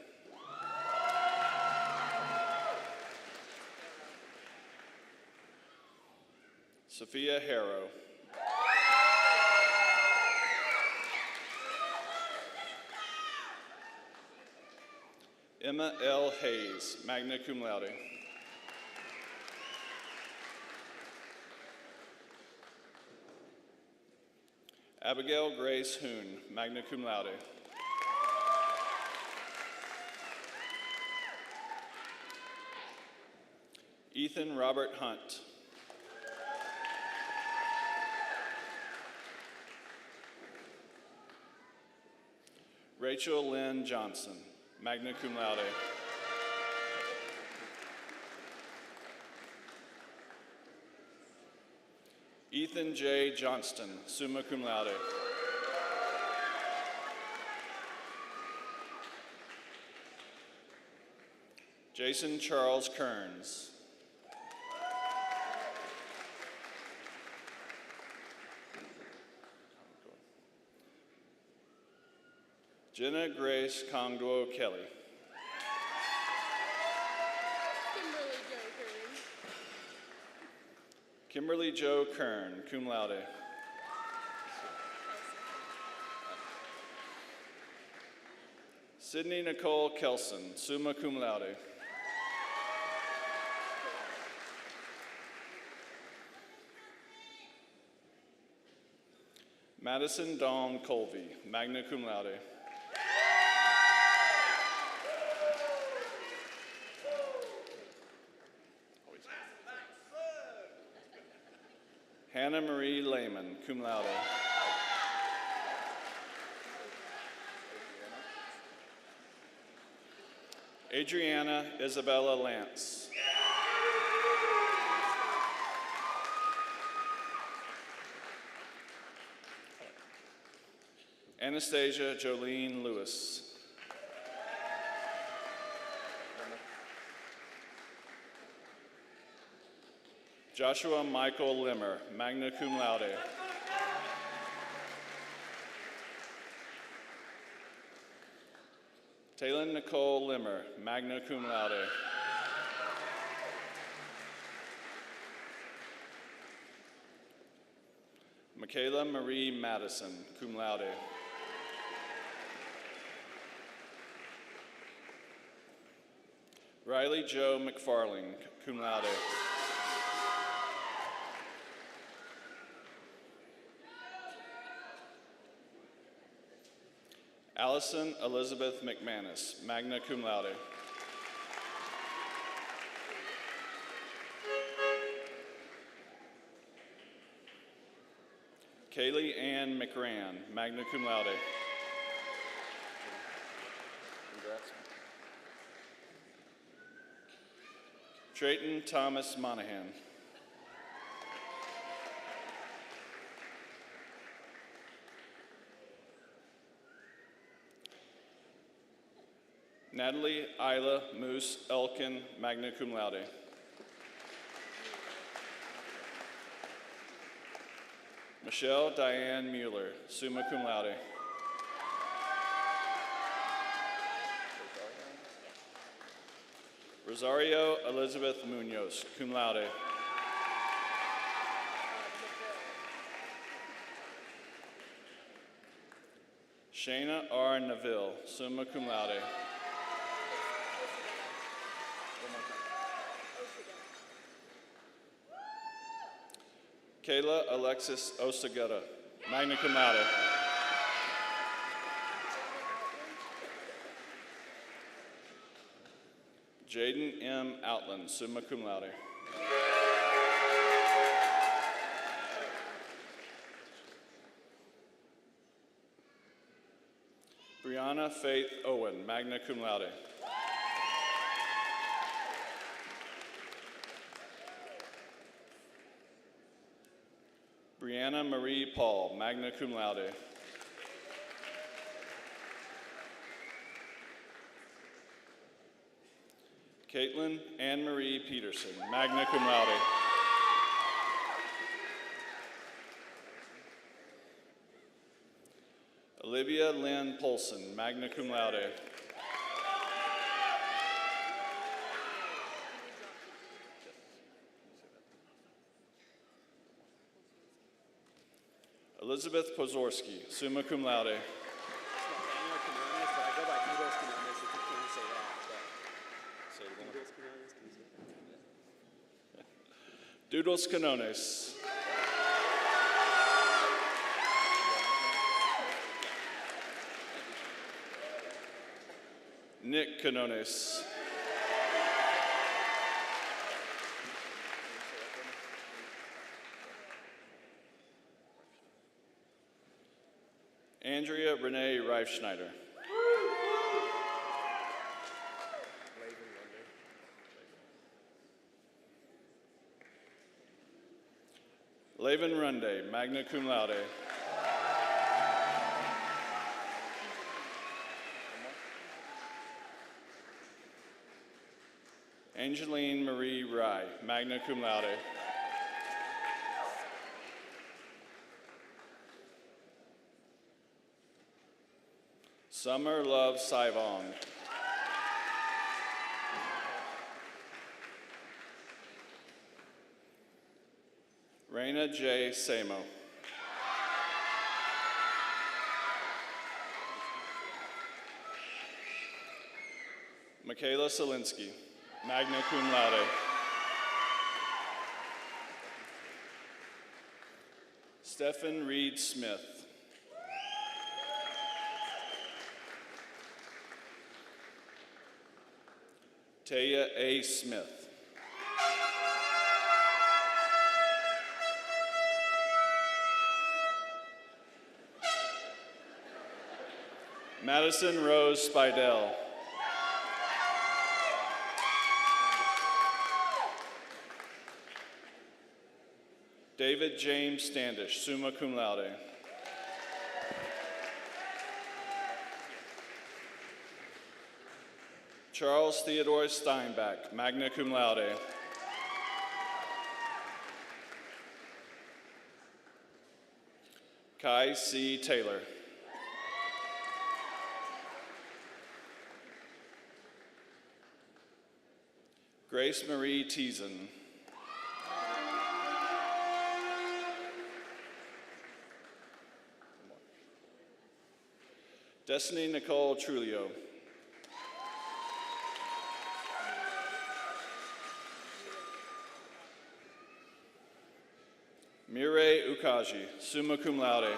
Sophia Harrow. Emma L. Hayes, magna cum laude. Abigail Grace Hoon, magna cum laude. Ethan Robert Hunt. Rachel Lynn Johnson, magna cum laude. Ethan J. Johnston, summa cum laude. Jason Charles Kearns. Jenna Grace Kongduo Kelly. Kimberly Jo Kern, cum laude. Sydney Nicole Kelson, summa cum laude. Madison Dawn Colby, magna cum laude. Hannah Marie Lehman, cum laude. Adriana Isabella Lance. Anastasia Jolene Lewis. Joshua Michael Limmer, magna cum laude. Taylor Nicole Limmer, magna cum laude. Michaela Marie Madison, cum laude. Riley Joe McFarling, cum laude. Allison Elizabeth McManus, magna cum laude. Kaylee Ann McRan, magna cum laude. Congrats. Trayton Thomas Monahan. Natalie Isla Moose Elkin, magna cum laude. Michelle Diane Mueller, summa cum laude. Rosario Elizabeth Munoz, cum laude. Shayna R. Neville, summa cum laude. Kayla Alexis Osagutta, magna cum laude. Jaden M. Outland, summa cum laude. Brianna Faith Owen, magna cum laude. Brianna Marie Paul, magna cum laude. Caitlin Anne Marie Peterson, magna cum laude. Olivia Lynn Polson, magna cum laude. Elizabeth Pozorski, summa cum laude. It's not Daniel Commandments, but I go by Eagles Commandments if you can't say that. Doodles Canones. Nick Canones. Andrea Renee Reifschneider. Laven Runde, Magna Cum Laude. Angeline Marie Rye, Magna Cum Laude. Summer Love Saivong. Raina J. Samo. Michaela Solinsky, Magna Cum Laude. Stephen Reed Smith. Taya A. Smith. Madison Rose Spidell. David James Standish, Summa Cum Laude. Charles Theodore Steinbach, Magna Cum Laude. Kai C. Taylor. Grace Marie Teason. Destiny Nicole Trulio. Mirei Ukaji, Summa Cum Laude.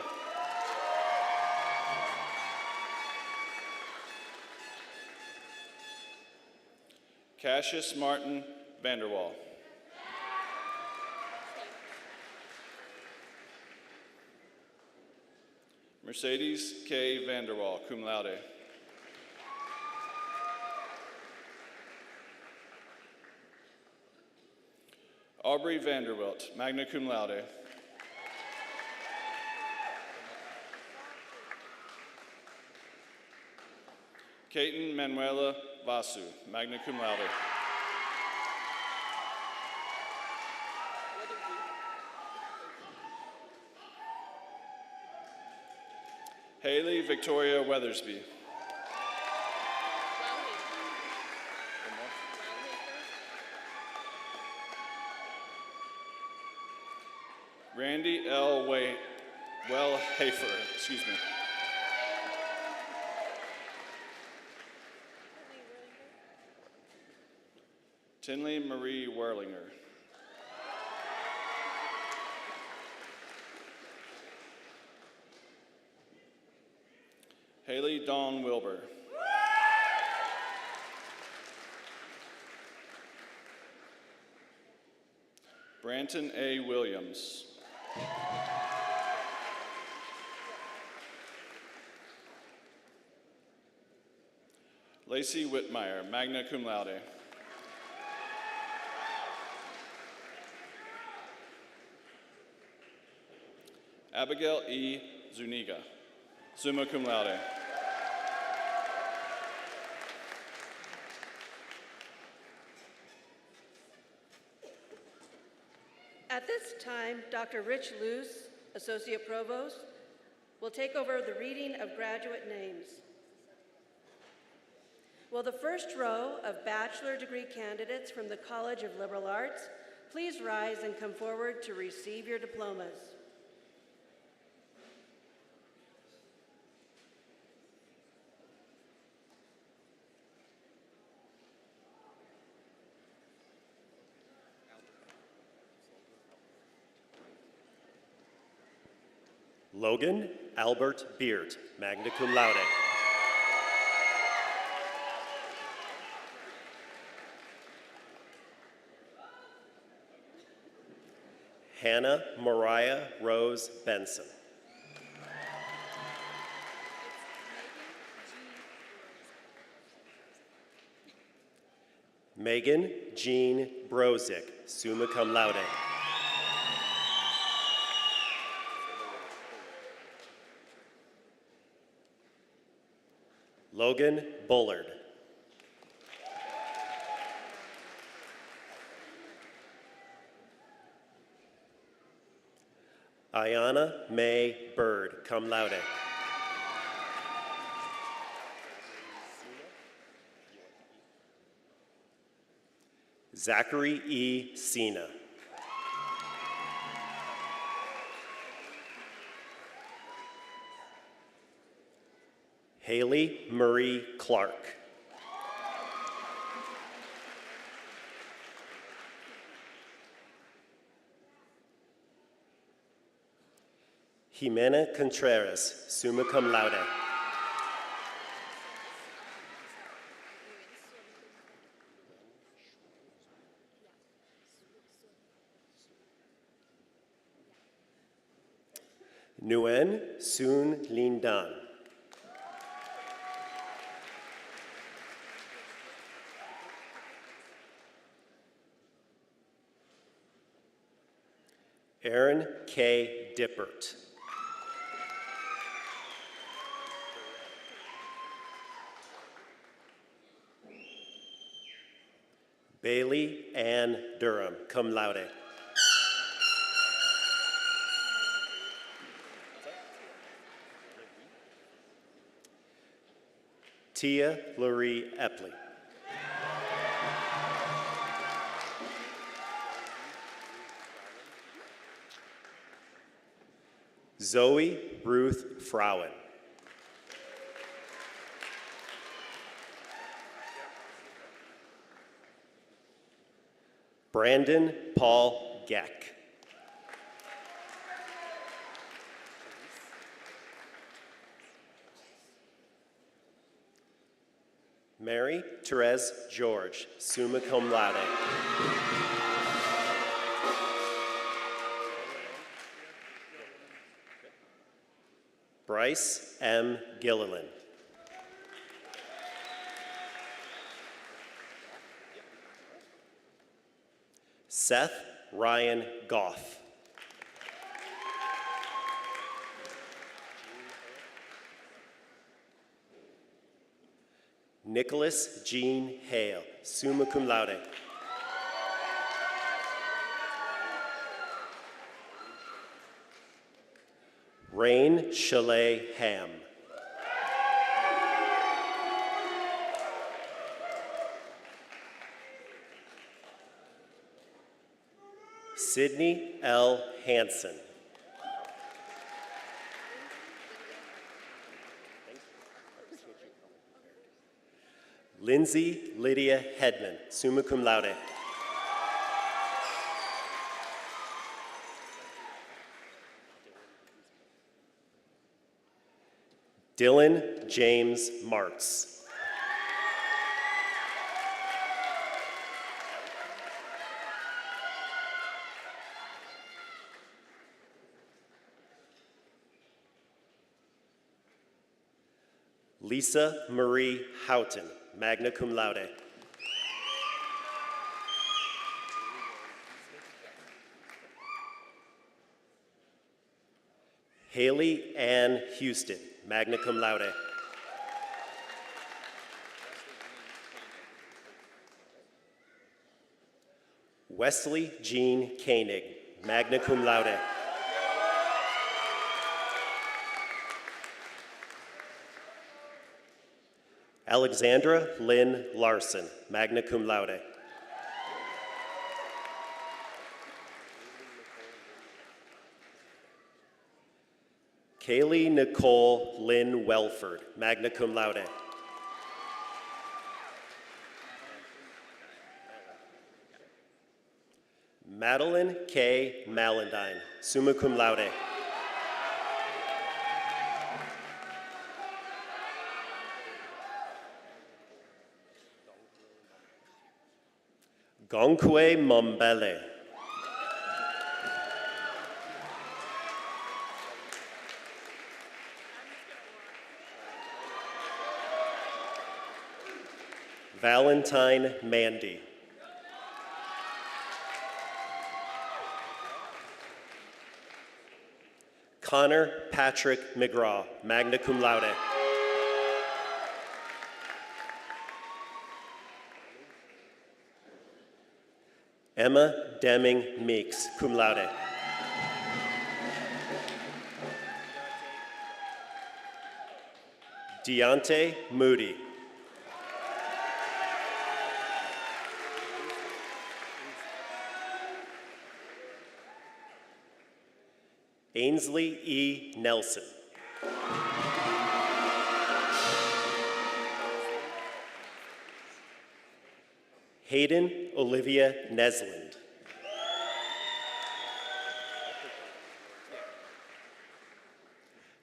Cassius Martin Vanderwall. Mercedes K. Vanderwall, Cum Laude. Aubrey Vanderwilt, Magna Cum Laude. Kaiten Manuela Vasu, Magna Cum Laude. Haley Victoria Weathersby. Randy L. Hafer, excuse me. Tinley Marie Werlinger. Haley Dawn Wilbur. Branton A. Williams. Lacey Whitmire, Magna Cum Laude. Abigail E. Zuniga, Summa Cum Laude. At this time, Dr. Rich Luce, Associate Provost, will take over the reading of graduate names. Will the first row of bachelor degree candidates from the College of Liberal Arts please rise and come forward to receive your diplomas. Logan Albert Beard, magna cum laude. Hannah Mariah Rose Benson. Megan Jean Brozick, summa cum laude. Logan Bullard. Ayana May Bird, cum laude. Zachary E. Sina. Haley Marie Clark. Jimena Contreras, summa cum laude. Nguyen Soon Lin Dan. Aaron K. Dippert. Bailey Ann Durham, cum laude. Tia Lurie Epley. Zoe Ruth Frauen. Brandon Paul Geck. Mary Therese George, summa cum laude. Bryce M. Gilliland. Seth Ryan Goff. Nicholas Jean Hale, summa cum laude. Rain Chalet Ham. Sydney L. Hansen. Lindsay Lydia Hedman, summa cum laude. Dylan James Martz. Lisa Marie Houghton, magna cum laude. Haley Ann Houston, magna cum laude. Wesley Jean Koenig, magna cum laude. Alexandra Lynn Larson, magna cum laude. Kaylee Nicole Lynn Welford, magna cum laude. Madeline K. Malandine, summa cum laude. Gonkwe Mombele. Valentine Mandy. Connor Patrick McGraw, magna cum laude. Emma Deming Meeks, cum laude. Deontay Moody. Ainsley E. Nelson. Hayden Olivia Nesland.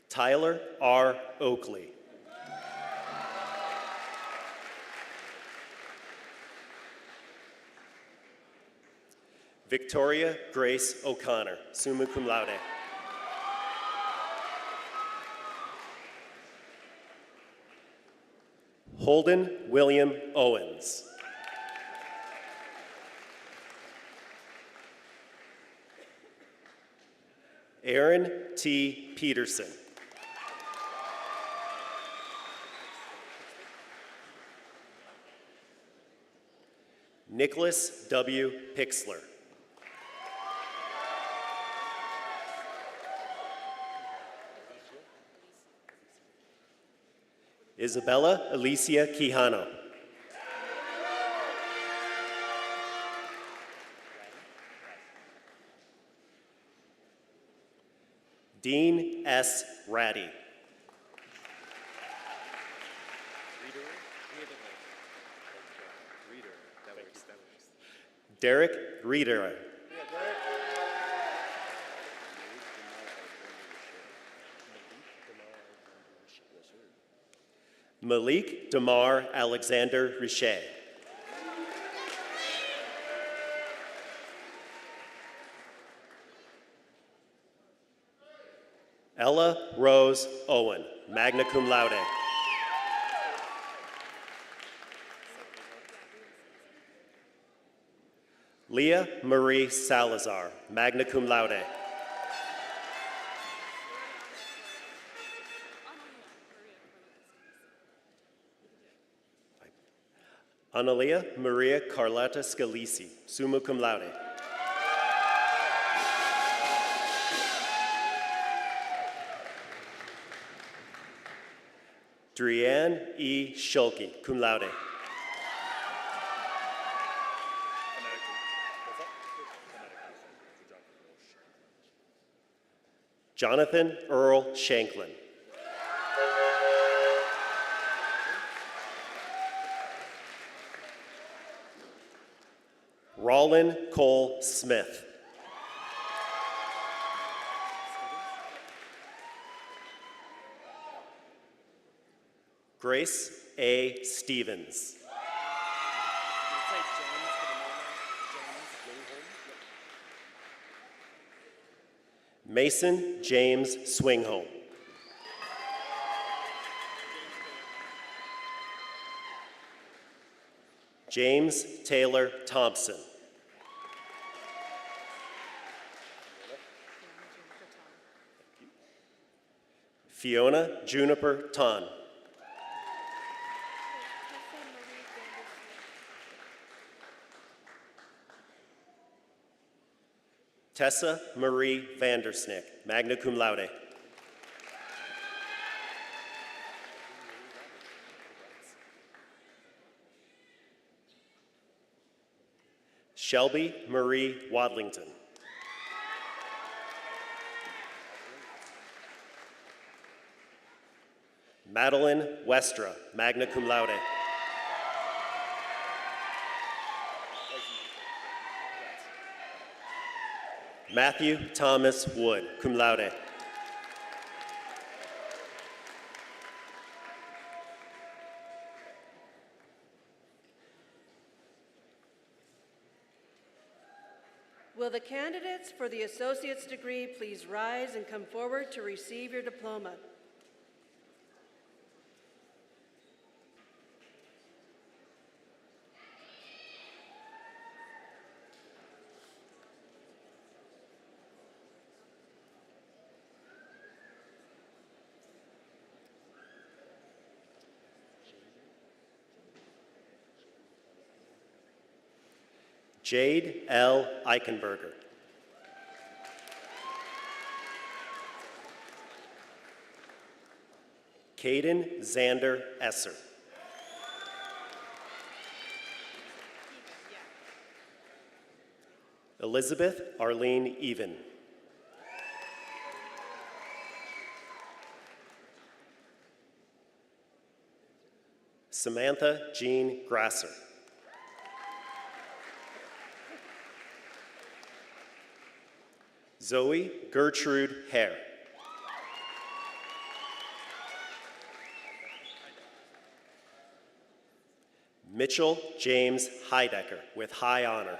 Tyler R. Oakley. Victoria Grace O'Connor, summa cum laude. Holden William Owens. Aaron T. Peterson. Nicholas W. Pixler. Isabella Alicia Quijano. Dean S. Ratty. Derek Reeder. Malik Damar Alexander Richet. Ella Rose Owen, magna cum laude. Leah Marie Salazar, magna cum laude. Analia Maria Carlotta Scalisi, summa cum laude. Drianne E. Schulke, cum laude. Jonathan Earl Shanklin. Rollin Cole Smith. Grace A. Stevens. Mason James Swingholm. James Taylor Thompson. Fiona Juniper Ton. Tessa Marie Vandersnick, magna cum laude. Shelby Marie Wadlington. Madeline Westra, magna cum laude. Matthew Thomas Wood, cum laude. Will the candidates for the associate's degree please rise and come forward to receive your diploma? Jade L. Eichenberger. Caden Xander Esser. Elizabeth Arlene Even. Samantha Jean Grasser. Zoe Gertrude Hare. Mitchell James Heidecker with high honor.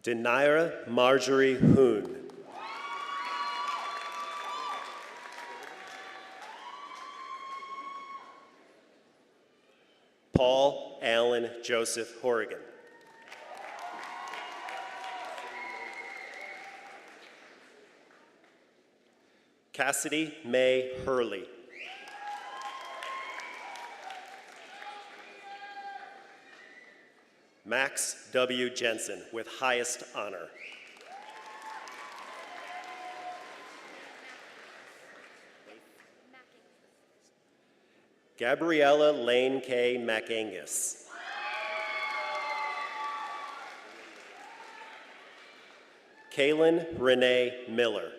Denira Marjorie Hoon. Paul Allen Joseph Horrigan. Cassidy May Hurley. Max W. Jensen with highest honor. Gabriella Lane K. McAngus. Kaylin Renee Miller.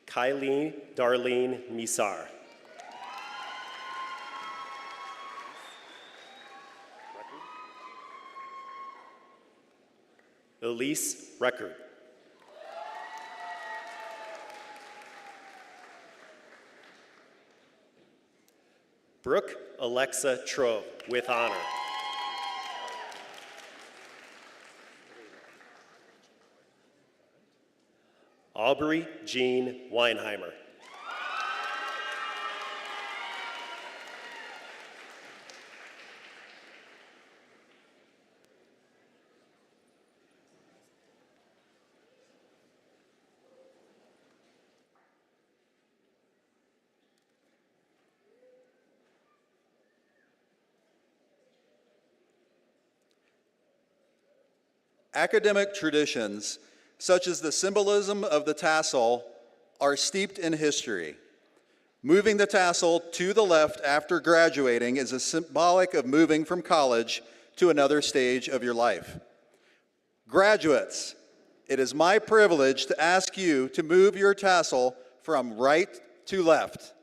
Kylie Darlene Misar. Elise Record. Brooke Alexa Trove with honor. Aubrey Jean Weinheimer. Academic traditions, such as the symbolism of the tassel, are steeped in history. Moving the tassel to the left after graduating is a symbolic of moving from college to another stage of your life. Graduates, it is my privilege to ask you to move your tassel from right to left.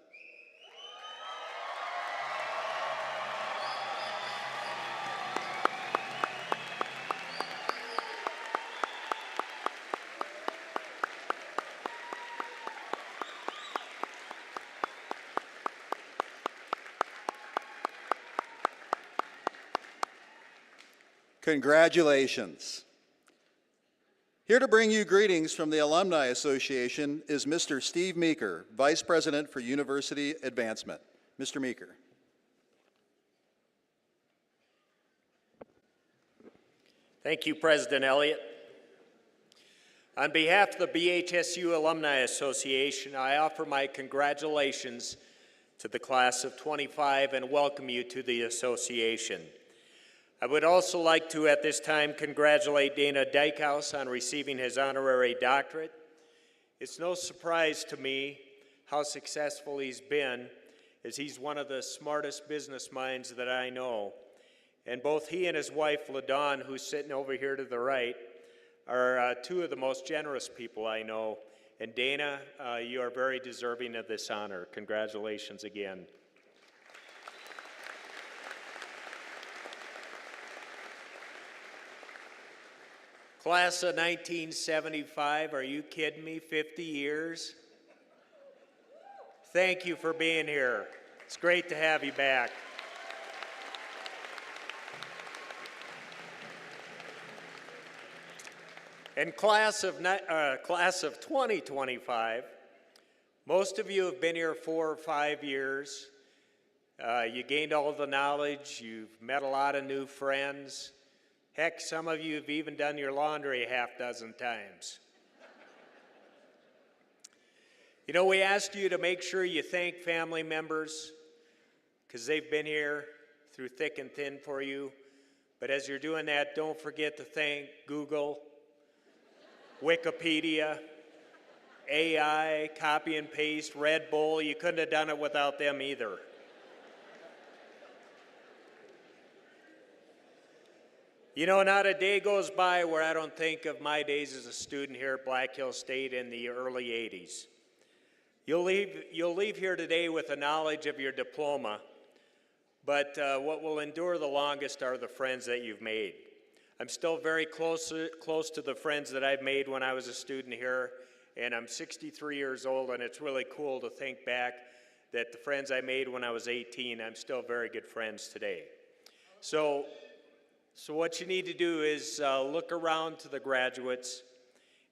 Congratulations. Here to bring you greetings from the Alumni Association is Mr. Steve Meeker, Vice President for University Advancement. Mr. Meeker. Thank you, President Elliott. On behalf of the BHSU Alumni Association, I offer my congratulations to the class of 25 and welcome you to the association. I would also like to, at this time, congratulate Dana Dykhouse on receiving his honorary doctorate. It's no surprise to me how successful he's been, as he's one of the smartest business minds that I know. And both he and his wife, LaDawn, who's sitting over here to the right, are two of the most generous people I know. And Dana, you are very deserving of this honor. Congratulations again. Class of 1975, are you kidding me? 50 years? Thank you for being here. It's great to have you back. And class of 2025, most of you have been here 4 or 5 years. You gained all the knowledge, you've met a lot of new friends. Heck, some of you have even done your laundry a half dozen times. You know, we asked you to make sure you thank family members because they've been here through thick and thin for you. But as you're doing that, don't forget to thank Google, Wikipedia, AI, copy and paste, Red Bull. You couldn't have done it without them either. You know, not a day goes by where I don't think of my days as a student here at Black Hills State in the early 80s. You'll leave here today with the knowledge of your diploma, but what will endure the longest are the friends that you've made. I'm still very close to the friends that I've made when I was a student here, and I'm 63 years old, and it's really cool to think back that the friends I made when I was 18, I'm still very good friends today. So what you need to do is look around to the graduates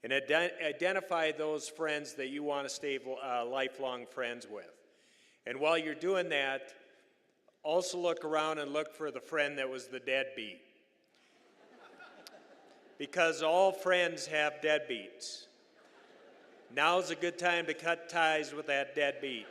and identify those friends that you want to stay lifelong friends with. And while you're doing that, also look around and look for the friend that was the deadbeat. Because all friends have deadbeats. Now's a good time to cut ties with that deadbeat.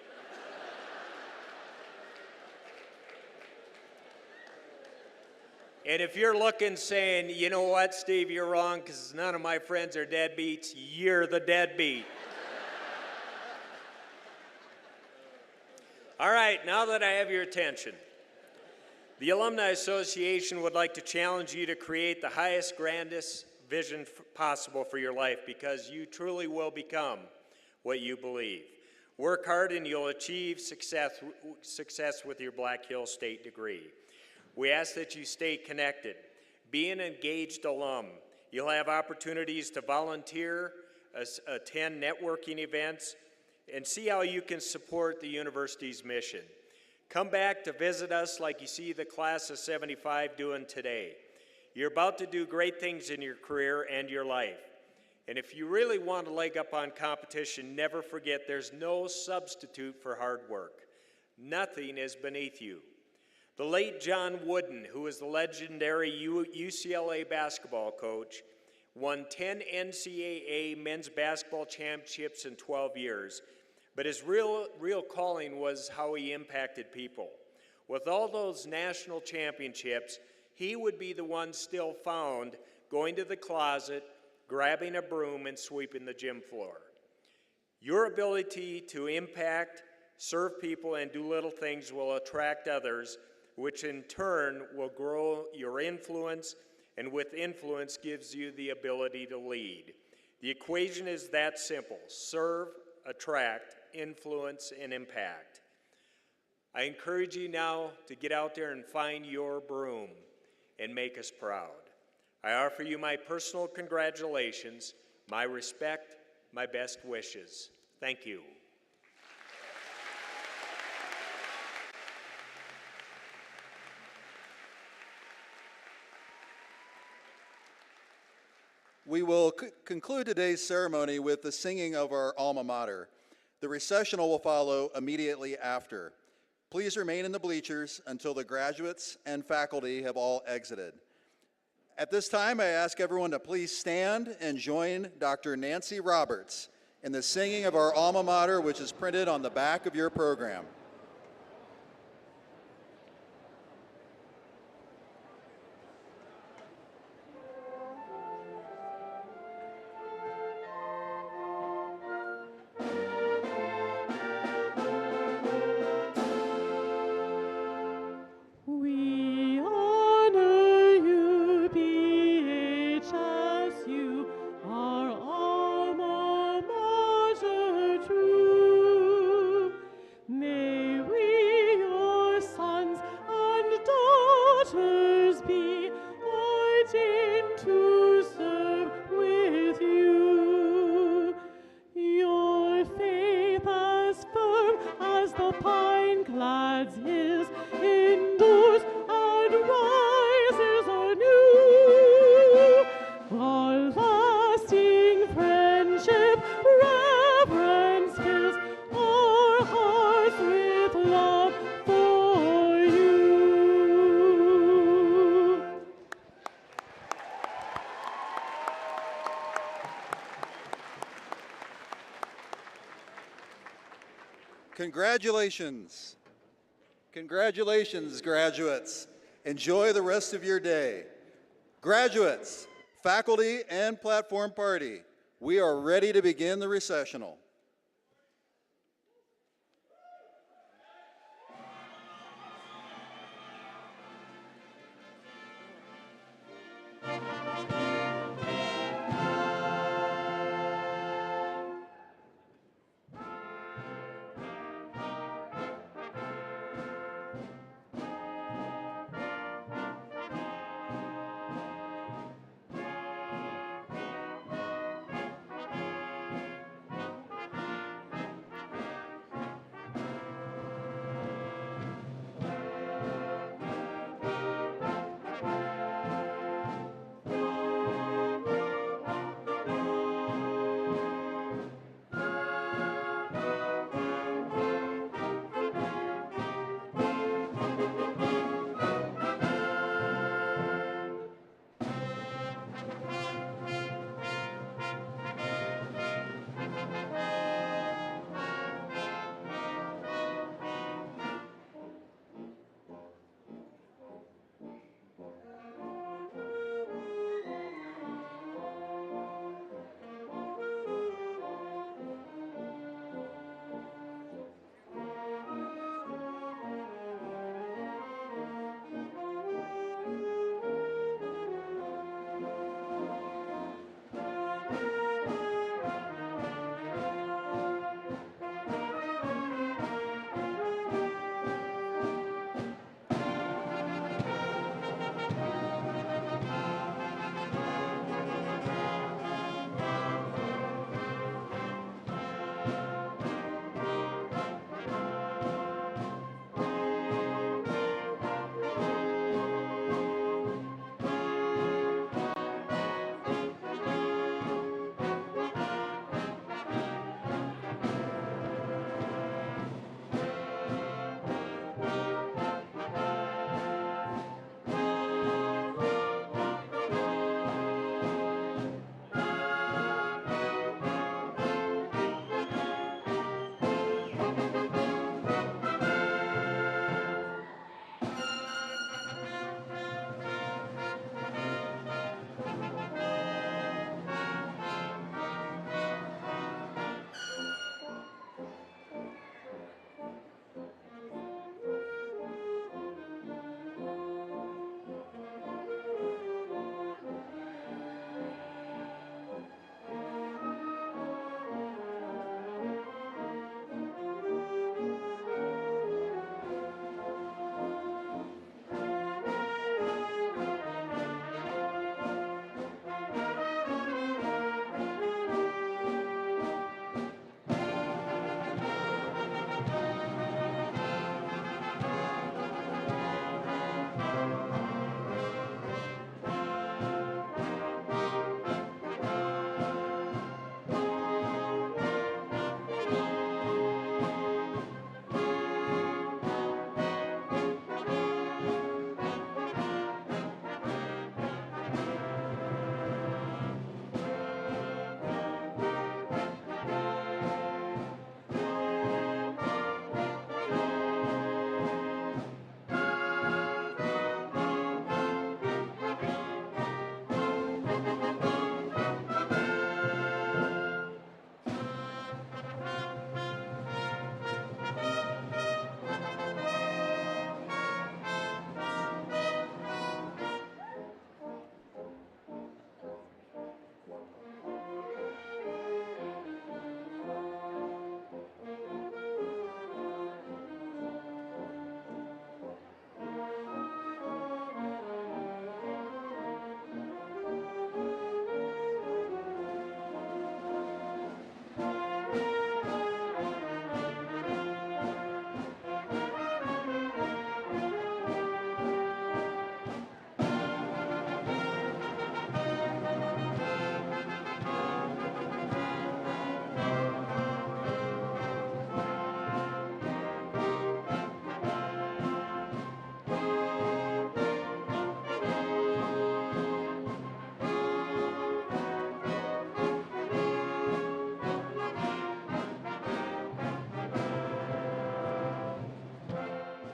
And if you're looking saying, you know what, Steve, you're wrong because none of my friends are deadbeats, you're the deadbeat. All right, now that I have your attention, the Alumni Association would like to challenge you to create the highest, grandest vision possible for your life because you truly will become what you believe. Work hard and you'll achieve success with your Black Hills State degree. We ask that you stay connected. Be an engaged alum. You'll have opportunities to volunteer, attend networking events, and see how you can support the university's mission. Come back to visit us like you see the class of 75 doing today. You're about to do great things in your career and your life. And if you really want to leg up on competition, never forget there's no substitute for hard work. Nothing is beneath you. The late John Wooden, who was the legendary UCLA basketball coach, won 10 NCAA men's basketball championships in 12 years. But his real calling was how he impacted people. With all those national championships, he would be the one still found going to the closet, grabbing a broom, and sweeping the gym floor. Your ability to impact, serve people, and do little things will attract others, which in turn will grow your influence, and with influence gives you the ability to lead. The equation is that simple: serve, attract, influence, and impact. I encourage you now to get out there and find your broom and make us proud. I offer you my personal congratulations, my respect, my best wishes. Thank you. We will conclude today's ceremony with the singing of our alma mater. The recessional will follow immediately after. Please remain in the bleachers until the graduates and faculty have all exited. At this time, I ask everyone to please stand and join Dr. Nancy Roberts in the singing of our alma mater, which is printed on the back of your program. We honor you, BHSU, our alma mater true. May Congratulations. Congratulations, graduates. Enjoy the rest of your day. Graduates, faculty, and platform party, we are ready to begin the recessional.